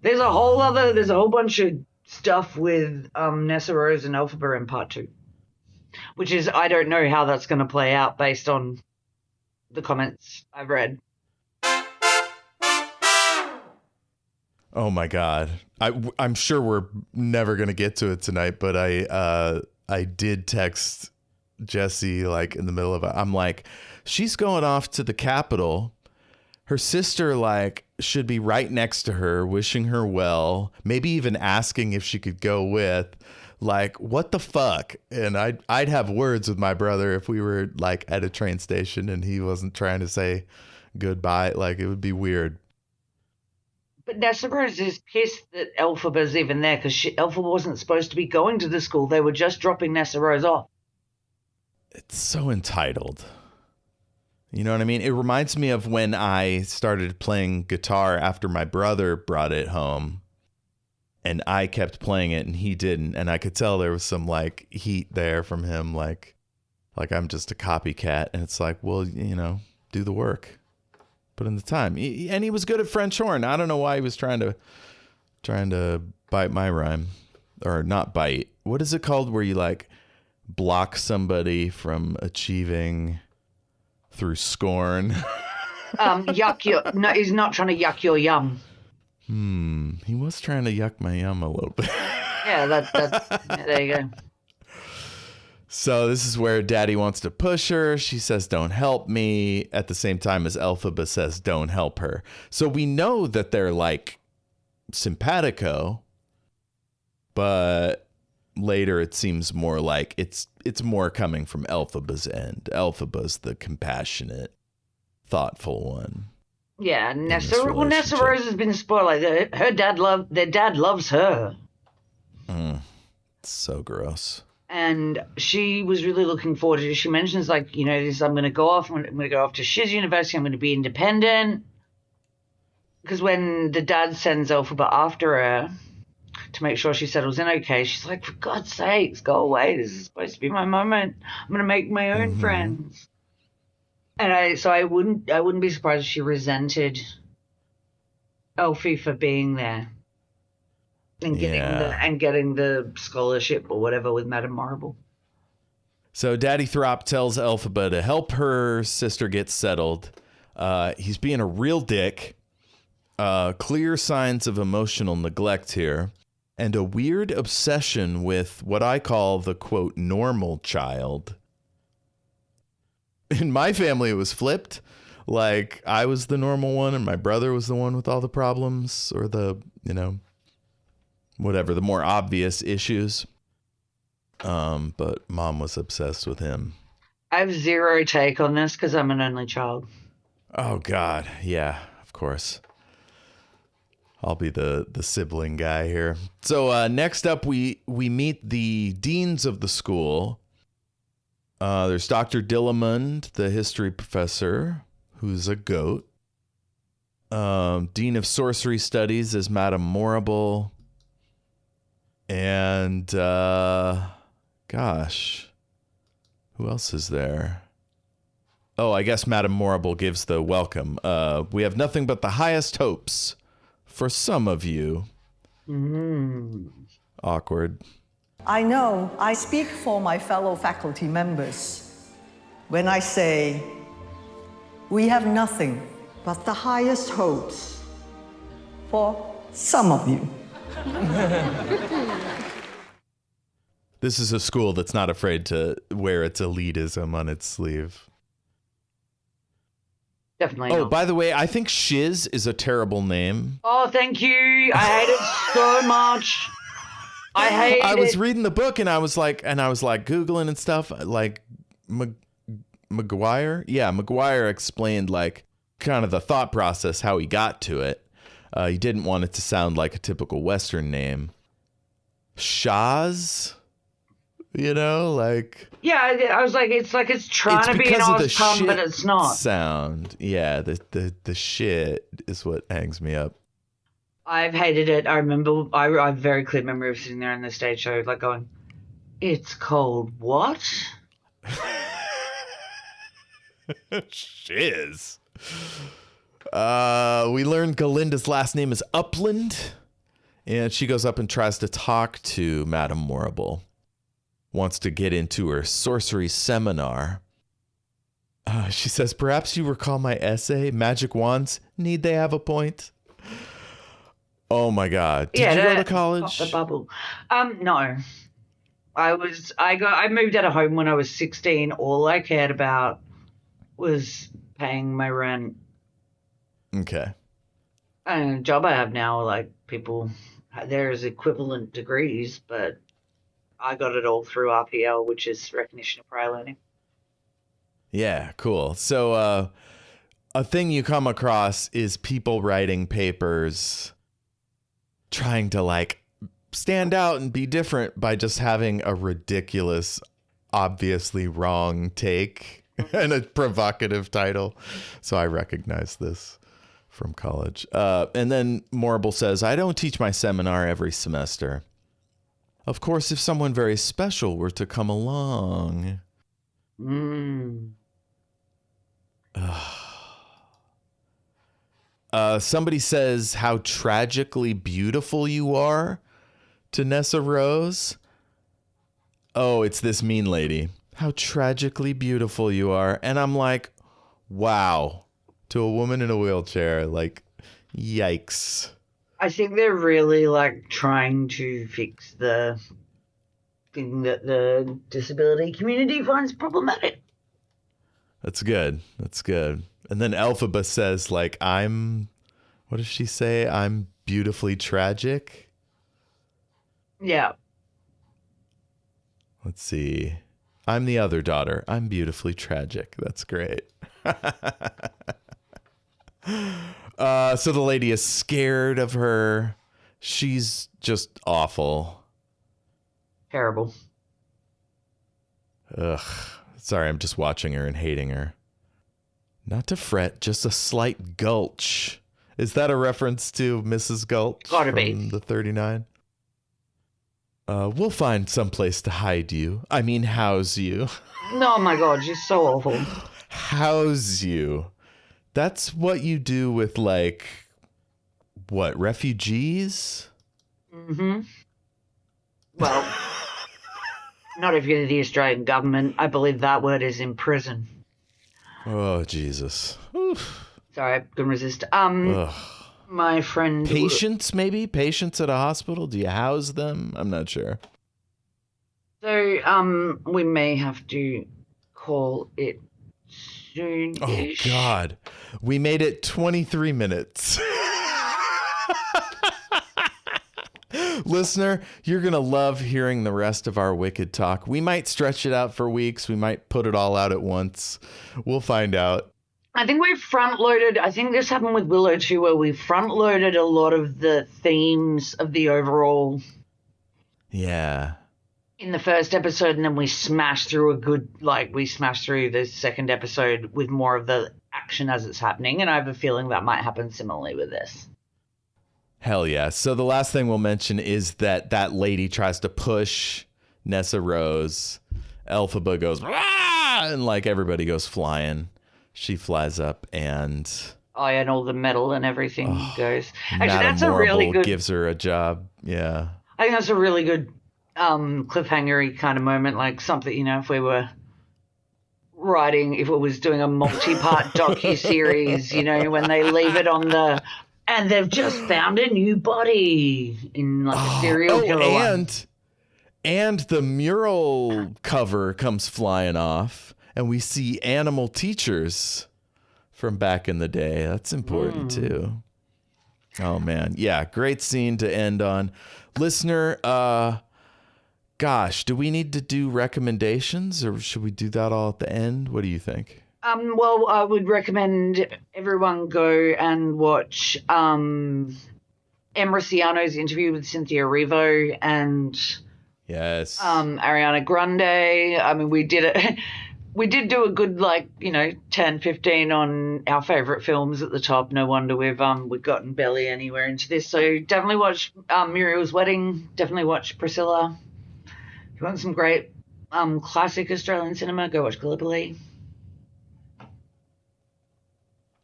There's a whole bunch of stuff with Nessa Rose and Elphaba in part 2, which is, I don't know how that's going to play out based on the comments I've read. Oh my God. I'm sure we're never going to get to it tonight, but I did text Jessie like in the middle of it. I'm like, she's going off to the Capitol. Her sister like should be right next to her, wishing her well, maybe even asking if she could go with. Like, what the fuck? And I'd have words with my brother if we were like at a train station and he wasn't trying to say goodbye. Like, it would be weird. But Nessa Rose is pissed that Elphaba's even there because Elphaba wasn't supposed to be going to the school. They were just dropping Nessa Rose off. It's so entitled. You know what I mean? It reminds me of when I started playing guitar after my brother brought it home. And I kept playing it and he didn't. And I could tell there was some like heat there from him. Like I'm just a copycat. And it's like, well, you know, do the work. Put in the time. And he was good at French horn. I don't know why he was trying to bite my rhyme. Or not bite. What is it called where you like block somebody from achieving through scorn? Yuck your... No, he's not trying to yuck your yum. He was trying to yuck my yum a little bit. Yeah, that's yeah, there you go. So this is where Daddy wants to push her. She says, don't help me. At the same time as Elphaba says, don't help her. So we know that they're like simpatico, but later it seems more like it's more coming from Elphaba's end. Elphaba's the compassionate, thoughtful one. Yeah, Nessa Rose has been spoiled. Like their dad loves her. So gross. And she was really looking forward to it. She mentions, like, you know, this, I'm going to go off to Shiz University. I'm going to be independent. Because when the dad sends Elphaba after her to make sure she settles in okay, she's like, for God's sakes, go away. This is supposed to be my moment. I'm going to make my own friends. And I wouldn't be surprised if she resented Elfie for being there. And getting the scholarship or whatever with Madame Marble. So Daddy Throp tells Elphaba to help her sister get settled. He's being a real dick. Clear signs of emotional neglect here. And a weird obsession with what I call the, quote, normal child. In my family, it was flipped. Like, I was the normal one and my brother was the one with all the problems or the, you know, whatever, the more obvious issues. But Mom was obsessed with him. I have zero take on this because I'm an only child. Oh, God. Yeah, of course. I'll be the sibling guy here. So next up, we meet the deans of the school. There's Dr. Dillamond, the history professor, who's a goat. Dean of Sorcery Studies is Madame Morrible. And, gosh, who else is there? Oh, I guess Madame Morrible gives the welcome. We have nothing but the highest hopes for some of you. Awkward. I know I speak for my fellow faculty members when I say we have nothing but the highest hopes for some of you. This is a school that's not afraid to wear its elitism on its sleeve. Definitely Oh, not. by the way, I think Shiz is a terrible name. Oh, thank you. I hate it so much. I was reading the book and I was like Googling and stuff, like McGuire. Yeah, McGuire explained like kind of the thought process, how he got to it. He didn't want it to sound like a typical Western name. Shaz, like. Yeah, I was like, it's trying to be an Oz pun, but it's not. Sound. Yeah, the shit is what hangs me up. I've hated it. I remember, I have a very clear memory of sitting there in the stage show, like going, it's called what? Shiz. We learned Galinda's last name is Upland, and she goes up and tries to talk to Madame Morrible. Wants to get into her sorcery seminar. She says, perhaps you recall my essay, Magic Wands, need they have a point? Oh my God. Did you go to college? The bubble. No. I moved out of home when I was 16. All I cared about was paying my rent. Okay. And the job I have now, like there's equivalent degrees, but I got it all through RPL, which is recognition of prior learning. Yeah, cool. So a thing you come across is people writing papers trying to like stand out and be different by just having a ridiculous, obviously wrong take and a provocative title. So I recognize this from college. And then Morrible says, I don't teach my seminar every semester. Of course, if someone very special were to come along. Somebody says how tragically beautiful you are to Nessa Rose. Oh, it's this mean lady. How tragically beautiful you are. And I'm like, wow. To a woman in a wheelchair, like, yikes. I think they're really like trying to fix the thing that the disability community finds problematic. That's good. That's good. And then Elphaba says, like, what does she say? I'm beautifully tragic. Yeah. Let's see. I'm the other daughter. I'm beautifully tragic. That's great. So the lady is scared of her. She's just awful. Terrible. Ugh. Sorry, I'm just watching her and hating her. Not to fret, just a slight gulch. Is that a reference to Mrs. Gulch? Gotta from be. The 39? We'll find someplace to hide you. I mean, house you. Oh my God, she's so awful. House you. That's what you do with, like, what, refugees? Mm-hmm. Well, not if you're the Australian government. I believe that word is in prison. Oh, Jesus. Oof. Sorry, I couldn't resist. Ugh. My friend... Patients, maybe? Patients at a hospital? Do you house them? I'm not sure. So, we may have to call it soon-ish. Oh, God. We made it 23 minutes. Listener, you're going to love hearing the rest of our Wicked talk. We might stretch it out for weeks. We might put it all out at once. We'll find out. I think we front-loaded... I think this happened with Willow too, where we front-loaded a lot of the themes of the overall... Yeah. In the first episode, and then we smashed through we smashed through the second episode with more of the action as it's happening, and I have a feeling that might happen similarly with this. Hell yeah. So the last thing we'll mention is that lady tries to push Nessa Rose. Elphaba goes, "Rah!" And like everybody goes flying. She flies up and... Oh, yeah, and all the metal and everything goes. Actually, Madame that's a really Morrible good... gives her a job. Yeah. I think that's a really good cliffhanger-y kind of moment, like something, if we were writing, if it was doing a multi-part docu-series, when they leave it on the... And they've just found a new body in like a serial killer one. And the mural cover comes flying off, and we see animal teachers from back in the day. That's important too. Oh man. Yeah. Great scene to end on. Listener, gosh, do we need to do recommendations, or should we do that all at the end? What do you think? Well, I would recommend everyone go and watch Em Rusciano's interview with Cynthia Erivo and Yes. Ariana Grande. I mean, we did do a good 10, 15 on our favorite films at the top. No wonder we've gotten barely anywhere into this. So definitely watch Muriel's Wedding. Definitely watch Priscilla. If you want some great classic Australian cinema, go watch Gallipoli.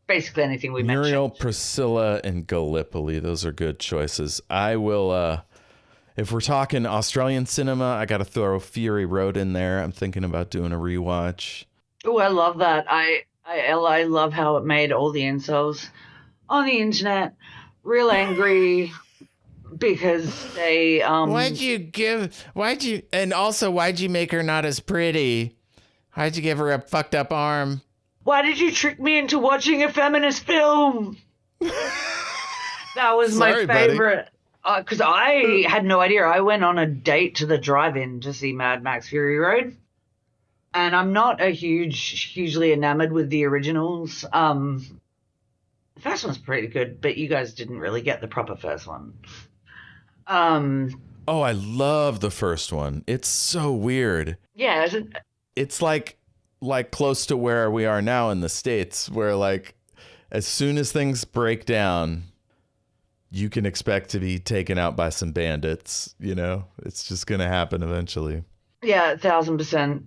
Basically anything we mentioned. Muriel, Priscilla, and Gallipoli. Those are good choices. I will, if we're talking Australian cinema, I got to throw Fury Road in there. I'm thinking about doing a rewatch. Oh, I love that. I love how it made all the incels on the internet real angry because they Why'd you make her not as pretty? Why'd you give her a fucked up arm? Why did you trick me into watching a feminist film? That was Sorry, my favorite. Because I had no idea. I went on a date to the drive-in to see Mad Max Fury Road. And I'm not hugely enamored with the originals. The first one's pretty good, but you guys didn't really get the proper first one. Oh, I love the first one. It's so weird. Yeah. It's like close to where we are now in the States, where like as soon as things break down, you can expect to be taken out by some bandits. You know, it's just going to happen eventually. Yeah, 1,000%.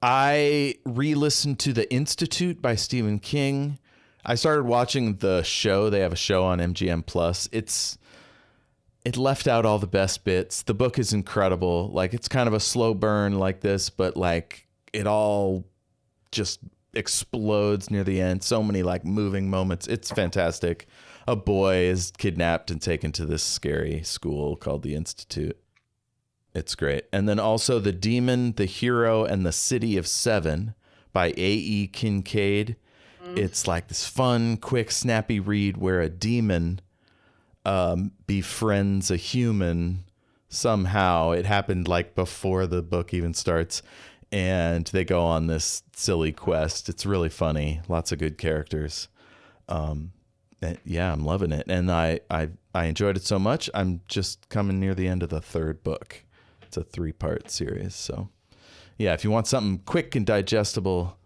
I re-listened to The Institute by Stephen King. I started watching the show. They have a show on MGM Plus. It left out all the best bits. The book is incredible. Like, it's kind of a slow burn like this, but like it all just explodes near the end. So many like moving moments. It's fantastic. A boy is kidnapped and taken to this scary school called the Institute. It's great. And then also The Demon, the Hero, and the City of Seven by A.E. Kincaid. It's like this fun, quick, snappy read where a demon befriends a human somehow. It happened like before the book even starts, and they go on this silly quest. It's really funny. Lots of good characters. Yeah, I'm loving it. And I enjoyed it so much. I'm just coming near the end of the third book. It's a 3-part series. So yeah, if you want something quick and digestible,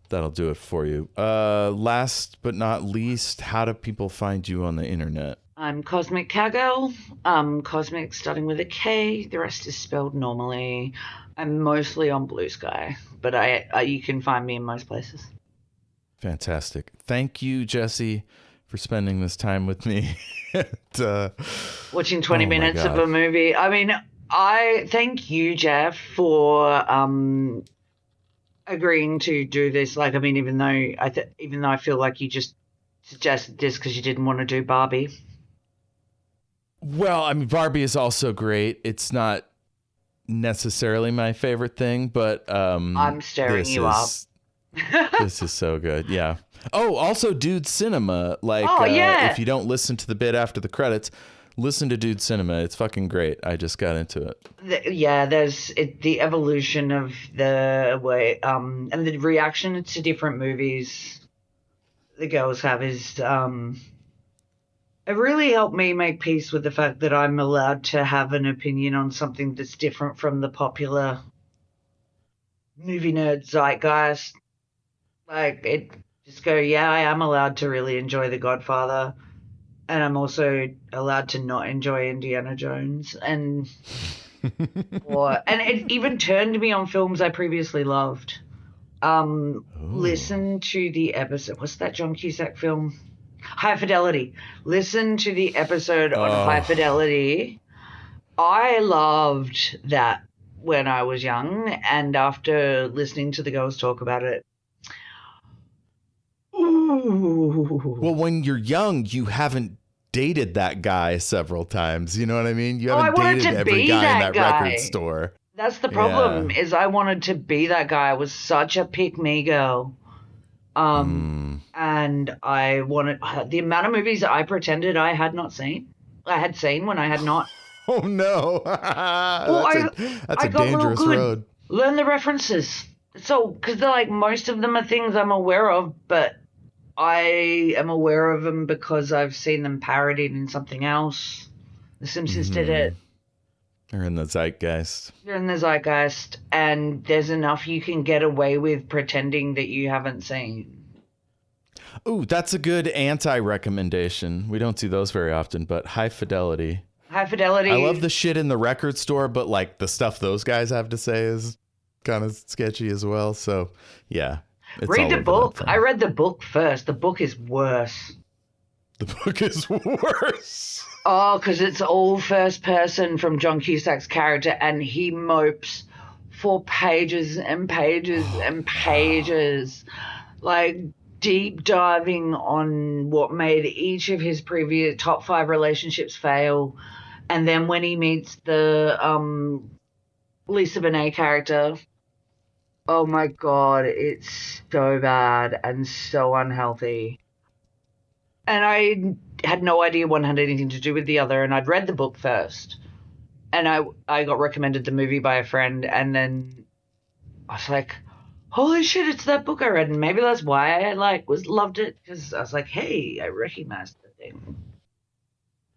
that'll do it for you. Last but not least, how do people find you on the internet? I'm Cosmic Cowgirl. Cosmic starting with a K. The rest is spelled normally. I'm mostly on Blue Sky, but you can find me in most places. Fantastic. Thank you, Jessie, for spending this time with me. Watching 20 minutes of a movie. I mean, I thank you, Jeff, for agreeing to do this. Like, I mean, even though I feel like you just suggested this because you didn't want to do Barbie. Well, I mean, Barbie is also great. It's necessarily my favorite thing, but I'm staring you up. This is so good. Yeah. Oh, also Dude Cinema. Like, yeah. If you don't listen to the bit after the credits, listen to Dude Cinema. It's fucking great. I just got into it. There's the evolution of the way and the reaction to different movies the girls have is it really helped me make peace with the fact that I'm allowed to have an opinion on something that's different from the popular movie nerd zeitgeist. Like, it just go, yeah, I am allowed to really enjoy The Godfather, and I'm also allowed to not enjoy Indiana Jones, and it even turned me on films I previously loved. Listen to the episode. What's that John Cusack film? High Fidelity. Listen to the episode on High Fidelity. I loved that when I was young, and after listening to the girls talk about it, ooh. Well, when you're young, you haven't dated that guy several times. You know what I mean? You I haven't wanted dated to every be guy in that that guy. record store. That's the problem, Yeah. is I wanted to be that guy. I was such a pick-me girl. And I wanted the amount of movies I pretended I had seen when I had not. Oh no. Well, That's I a got real dangerous good. road. Learn the references. So, because they're like, most of them are things I'm aware of, but I am aware of them because I've seen them parodied in something else. The Simpsons did it. They're in the zeitgeist. They're in the zeitgeist, and there's enough you can get away with pretending that you haven't seen. Ooh, that's a good anti-recommendation. We don't see those very often, but High Fidelity. High Fidelity. I love the shit in the record store, but like the stuff those guys have to say is kind of sketchy as well. So yeah. Read the book. I read the book first. The book is worse. The book is worse. Oh, because it's all first person from John Cusack's character, and he mopes for pages and pages and pages, like deep diving on what made each of his previous top 5 relationships fail. And then when he meets the Lisa Bonet character, oh my God, it's so bad and so unhealthy. And I had no idea one had anything to do with the other, and I'd read the book first. And I got recommended the movie by a friend, and then I was like, holy shit, it's that book I read. And maybe that's why I loved it, because I was like, hey, I recognized the thing.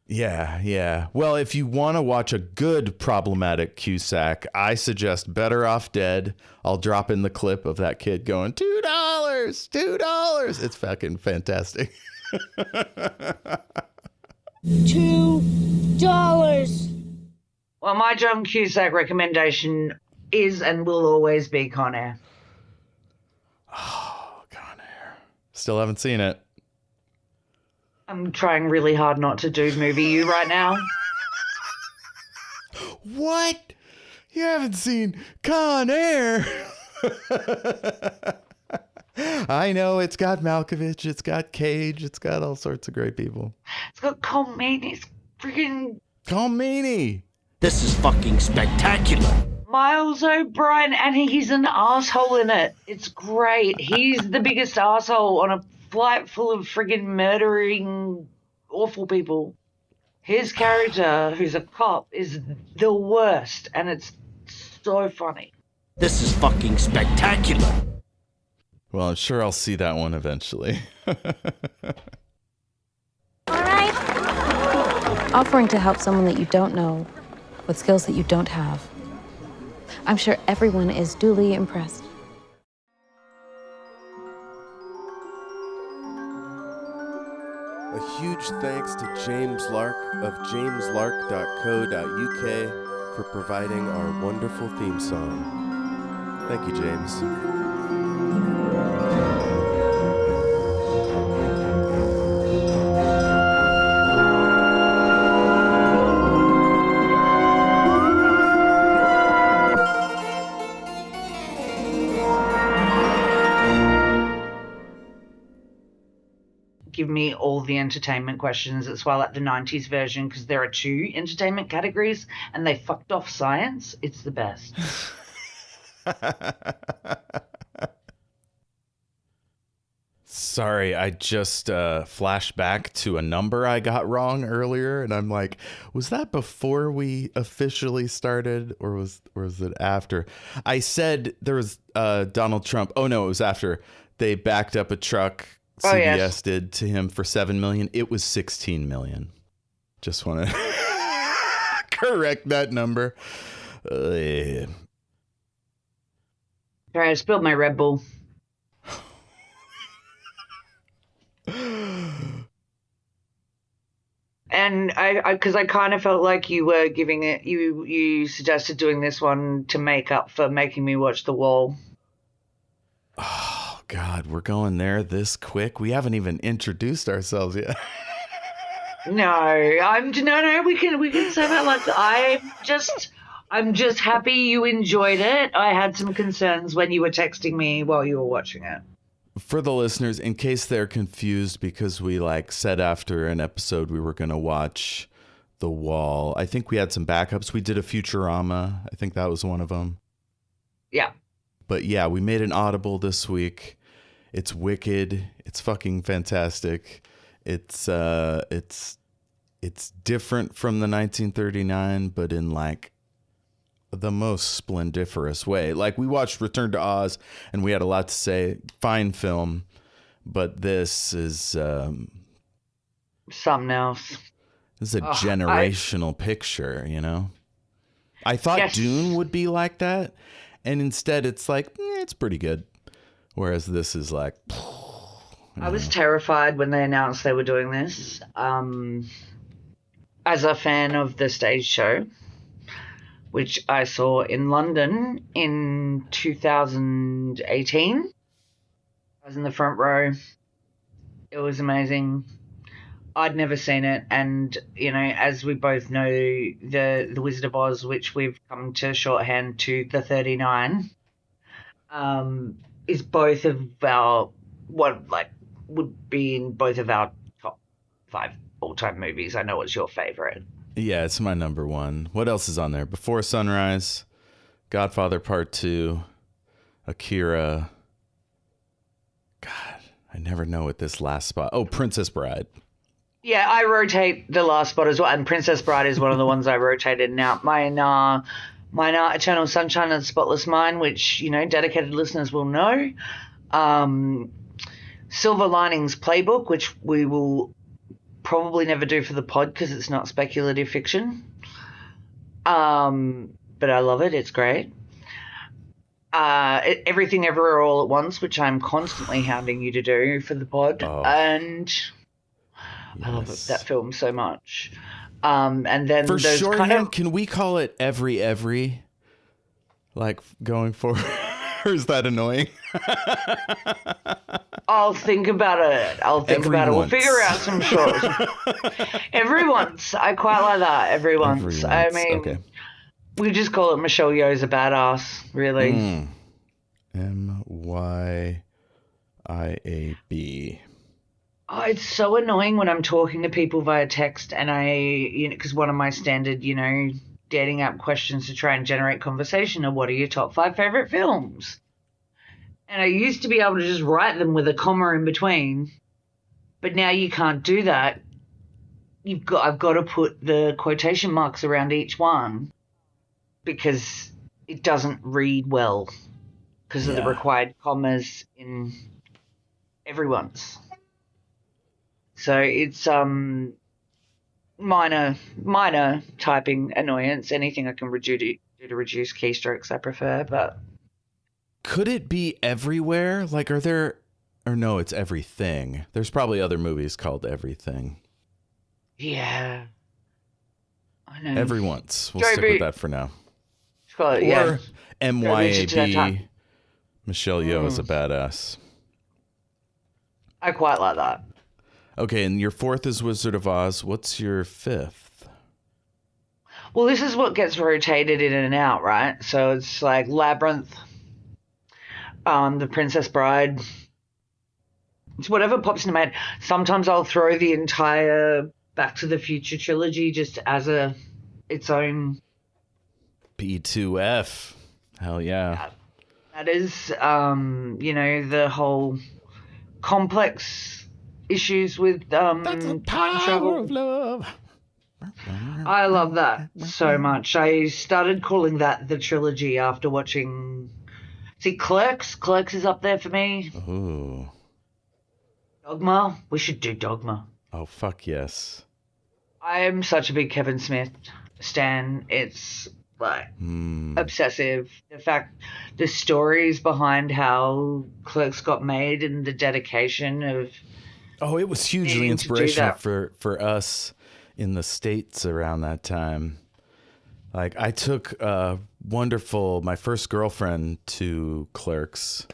Yeah. Well, if you want to watch a good problematic Cusack, I suggest Better Off Dead. I'll drop in the clip of that kid going, $2, $2. It's fucking fantastic. $2. Well, my John Cusack recommendation is and will always be Con Air. Oh, Con Air. Still haven't seen it. I'm trying really hard not to do movie you right now. What? You haven't seen Con Air? I know, it's got Malkovich, it's got Cage, it's got all sorts of great people. It's got Colm Meaney. It's freaking Colm Meaney. This is fucking spectacular. Miles O'Brien, and he's an asshole in it. It's great. He's the biggest asshole on a flight full of friggin' murdering awful people. His character, who's a cop, is the worst, and it's so funny. This is fucking spectacular. Well, I'm sure I'll see that one eventually. All right. Offering to help someone that you don't know with skills that you don't have. I'm sure everyone is duly impressed. A huge thanks to James Lark of jameslark.co.uk for providing our wonderful theme song. Thank you, James. Give me all the entertainment questions. That's why I like the 90s version, because there are 2 entertainment categories and they fucked off science. It's the best. Sorry, I just flashed back to a number I got wrong earlier, and I'm like, was that before we officially started, or was it after? I said there was Donald Trump. Oh no, it was after. They backed up a truck. CBS did to him for $7 million. It was $16 million. Just want to correct that number. All right, I spilled my Red Bull. And because I kind of felt like you were giving it, you suggested doing this one to make up for making me watch The Wall. Oh God, we're going there this quick. We haven't even introduced ourselves yet. No, we can say that. Like, I'm just happy you enjoyed it. I had some concerns when you were texting me while you were watching it. for the listeners, in case they're confused, because we said after an episode we were going to watch The Wall. I think we had some backups. We did a Futurama. I think that was one of them. Yeah. But yeah, we made an Audible this week. It's wicked. It's fucking fantastic. It's different from the 1939, but in the most splendiferous way. We watched Return to Oz and we had a lot to say. Fine film, but this is something else. This is a generational picture, you know? I thought Dune would be like that, and instead it's it's pretty good. Whereas this is I was terrified when they announced they were doing this. As a fan of the stage show, which I saw in London in 2018. I was in the front row. It was amazing. I'd never seen it, and as we both know, the Wizard of Oz, which we've come to shorthand to the 39, is both of our would be in both of our top 5 all-time movies. I know it's your favorite. Yeah, it's my number 1. What else is on there? Before Sunrise, Godfather Part 2, Akira. God, I never know what this last spot. Oh, Princess Bride. Yeah, I rotate the last spot as well, and Princess Bride is one of the ones I rotated. Now, mine are Eternal Sunshine of the Spotless Mind, which, dedicated listeners will know. Silver Linings Playbook, which we will probably never do for the pod because it's not speculative fiction. But I love it. It's great. Everything Everywhere All at Once, which I'm constantly hounding you to do for the pod. Oh. And I love that film so much. And then for there's shorthand, can we call it every going forward? Or is that annoying? I'll think about it. We'll figure out some shorts. Everyone's. I quite like that. Everyone's. I mean, okay. We just call it Michelle Yeoh's a badass, really. MYIAB. Oh, it's so annoying when I'm talking to people via text and because one of my standard, dating app questions to try and generate conversation are, what are your top 5 favorite films? And I used to be able to just write them with a comma in between, but now you can't do that. I've got to put the quotation marks around each one because it doesn't read well because of the required commas in Everyone's. So it's minor typing annoyance. Anything I can do to reduce keystrokes, I prefer. But could it be everywhere? Are there? Or no, it's Everything. There's probably other movies called Everything. Yeah, I know. Everyone's. We'll stick with that for now. Or MYAB. Michelle Yeoh is a badass. I quite like that. Okay, and your 4th is Wizard of Oz. What's your 5th? Well, this is what gets rotated in and out, right? So it's Labyrinth, The Princess Bride. It's whatever pops into my head. Sometimes I'll throw the entire Back to the Future trilogy just as its own. B2F. Hell yeah. That is, the whole complex issues with That's the time travel. Of love. I love that so much. I started calling that the trilogy after watching. See, Clerks. Clerks is up there for me. Ooh. Dogma. We should do Dogma. Oh, fuck yes. I am such a big Kevin Smith stan. It's obsessive. The fact, the stories behind how Clerks got made and the dedication of. Oh, it was hugely inspirational for us in the States around that time. I took my first girlfriend to Clerks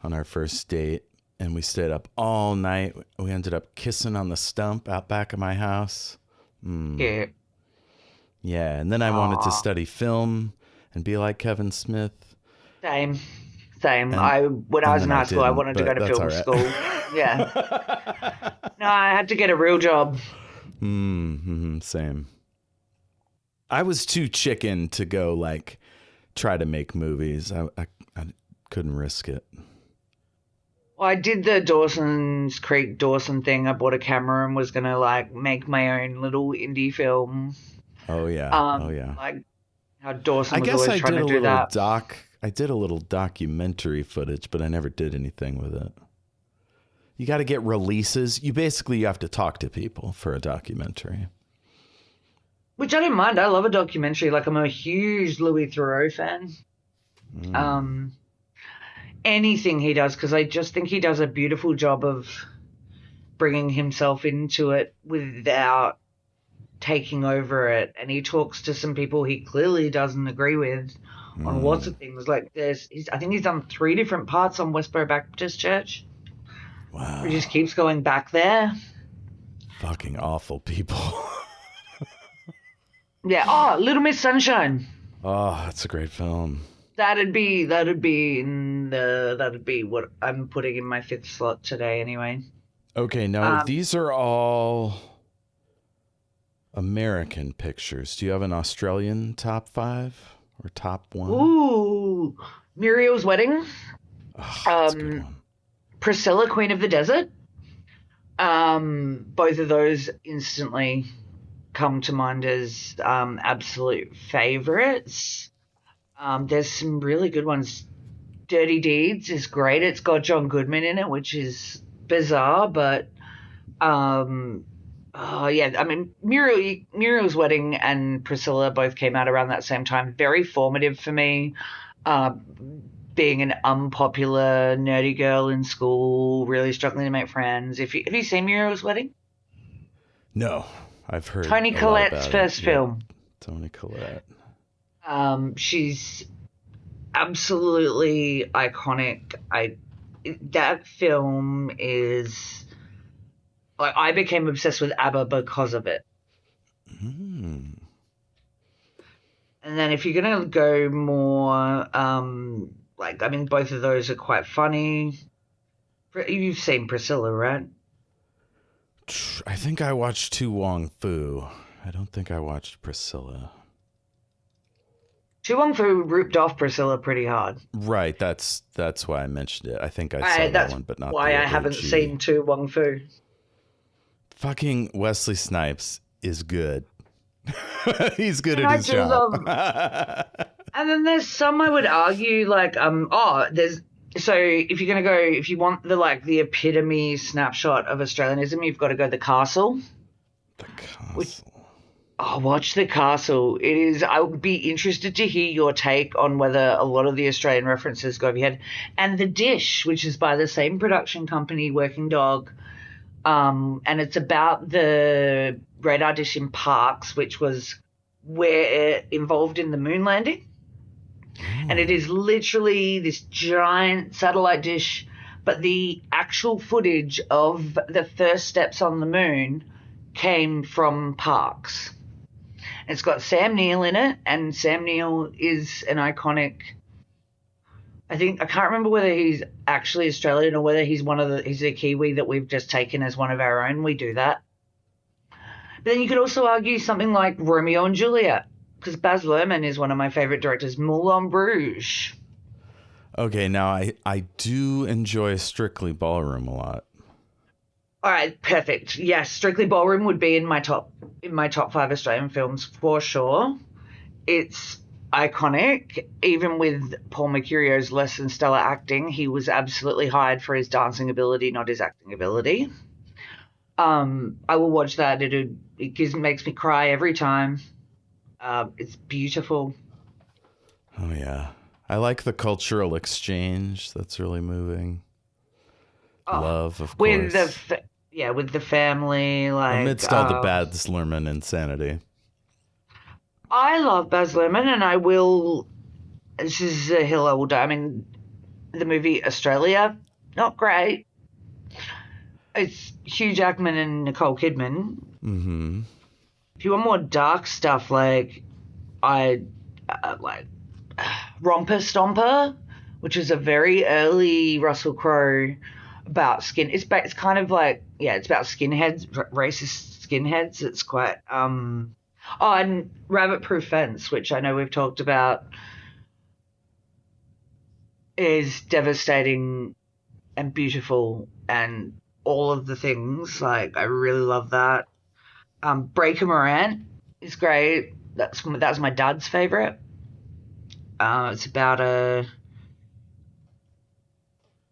on our first date, and we stayed up all night. We ended up kissing on the stump out back of my house. Yeah. Yeah, and then I wanted to study film and be like Kevin Smith. Same. Same. When I was in high school, I wanted to go to film school. Yeah. No, I had to get a real job. Same. I was too chicken to go like try to make movies. I couldn't risk it. Well, I did the Dawson's Creek Dawson thing. I bought a camera and was gonna like make my own little indie film. Oh yeah. Like how Dawson was always trying to do that. I did a little documentary footage, but I never did anything with it. You got to get releases. You have to talk to people for a documentary. Which I don't mind. I love a documentary. Like, I'm a huge Louis Theroux fan. Anything he does, because I just think he does a beautiful job of bringing himself into it without taking over it. And he talks to some people he clearly doesn't agree with on lots of things. Like, I think he's done 3 different parts on Westboro Baptist Church. Wow. He just keeps going back there. Fucking awful people. Yeah. Oh, Little Miss Sunshine. Oh, that's a great film. That'd be what I'm putting in my 5th slot today anyway. Okay, now these are all American pictures. Do you have an Australian top 5 or top 1? Ooh, Muriel's Wedding. Oh, that's a good one. Priscilla, Queen of the Desert. Both of those instantly come to mind as absolute favorites. There's some really good ones. Dirty Deeds is great. It's got John Goodman in it, which is bizarre, but I mean, Muriel's Wedding and Priscilla both came out around that same time. Very formative for me. Being an unpopular nerdy girl in school, really struggling to make friends. Have you seen Muriel's Wedding? No, I've heard. Toni Collette's first film. Toni Collette. She's absolutely iconic. That film is like, I became obsessed with ABBA because of it. And then if you're gonna go more, both of those are quite funny. You've seen Priscilla, right? I think I watched Tu Wong Fu. I don't think I watched Priscilla. Tu Wong Fu ripped off Priscilla pretty hard. Right, that's why I mentioned it. I think I saw that one, but not why the I haven't OG. seen Tu Wong Fu. Fucking Wesley Snipes is good. He's good at his job. And then there's some I would argue so if you're gonna go, if you want the epitome snapshot of Australianism, you've got to go The Castle. The Castle. Watch The Castle. It is. I would be interested to hear your take on whether a lot of the Australian references go over your head. And The Dish, which is by the same production company, Working Dog, and it's about the radar dish in Parkes, which was where involved in the moon landing. And it is literally this giant satellite dish, but the actual footage of the first steps on the moon came from Parkes. It's got Sam Neill in it, and Sam Neill is an iconic. I can't remember whether he's actually Australian or whether he's he's a Kiwi that we've just taken as one of our own. We do that. But then you could also argue something like Romeo and Juliet, because Baz Luhrmann is one of my favorite directors. Moulin Rouge. Okay, now I do enjoy Strictly Ballroom a lot. All right, perfect. Yes, Strictly Ballroom would be in my top 5 Australian films for sure. It's iconic. Even with Paul Mercurio's less than stellar acting, he was absolutely hired for his dancing ability, not his acting ability. I will watch that. It makes me cry every time. It's beautiful. Oh yeah, I like the cultural exchange. That's really moving. Love, of course. With the family, amidst all the Baz Luhrmann insanity. I love Baz Luhrmann, and I will. This is a hill I will die. I mean, the movie Australia, not great. It's Hugh Jackman and Nicole Kidman. Mm-hmm. If you want more dark stuff, Romper Stomper which is a very early Russell Crowe about skin. It's kind of like, yeah, it's about skinheads, racist skinheads. It's quite oh, and Rabbit Proof Fence, which I know we've talked about, is devastating and beautiful and all of the things. Like, I really love that. Breaker Morant is great. That was my dad's favorite. It's about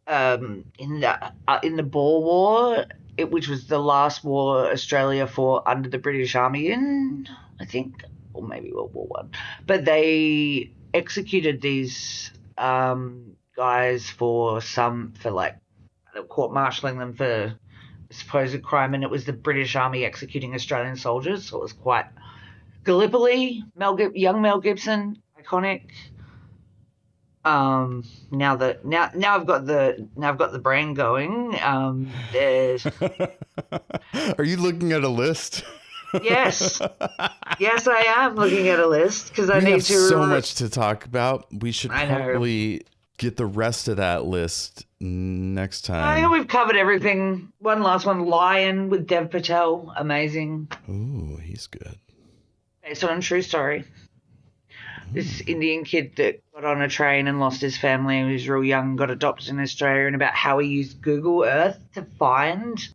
in the Boer War, which was the last war Australia fought under the British Army in, I think, or maybe World War One. But they executed these guys for like court-martialing them for supposed crime, and it was the British Army executing Australian soldiers, so it was quite Gallipoli, young Mel Gibson, iconic. Now I've got the brain going. There's Are you looking at a list? Yes, I am looking at a list because I We need have to. so much to talk about. We should probably get the rest of that list next time. I think we've covered everything. One last one, Lion with Dev Patel, amazing. Ooh, he's good. Based on a true story. This Indian kid that got on a train and lost his family and was real young, got adopted in Australia, and about how he used Google Earth to find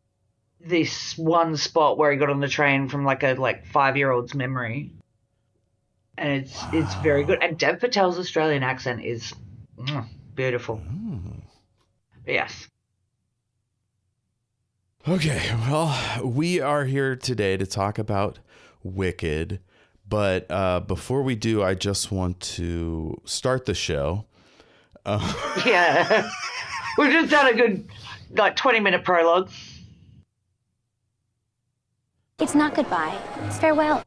this one spot where he got on the train from like a 5-year-old's memory. And it's very good. And Dev Patel's Australian accent is beautiful. But yes. Okay, well, we are here today to talk about Wicked. But before we do, I just want to start the show. Yeah. We've just done a good 20-minute prologue. It's not goodbye. It's farewell.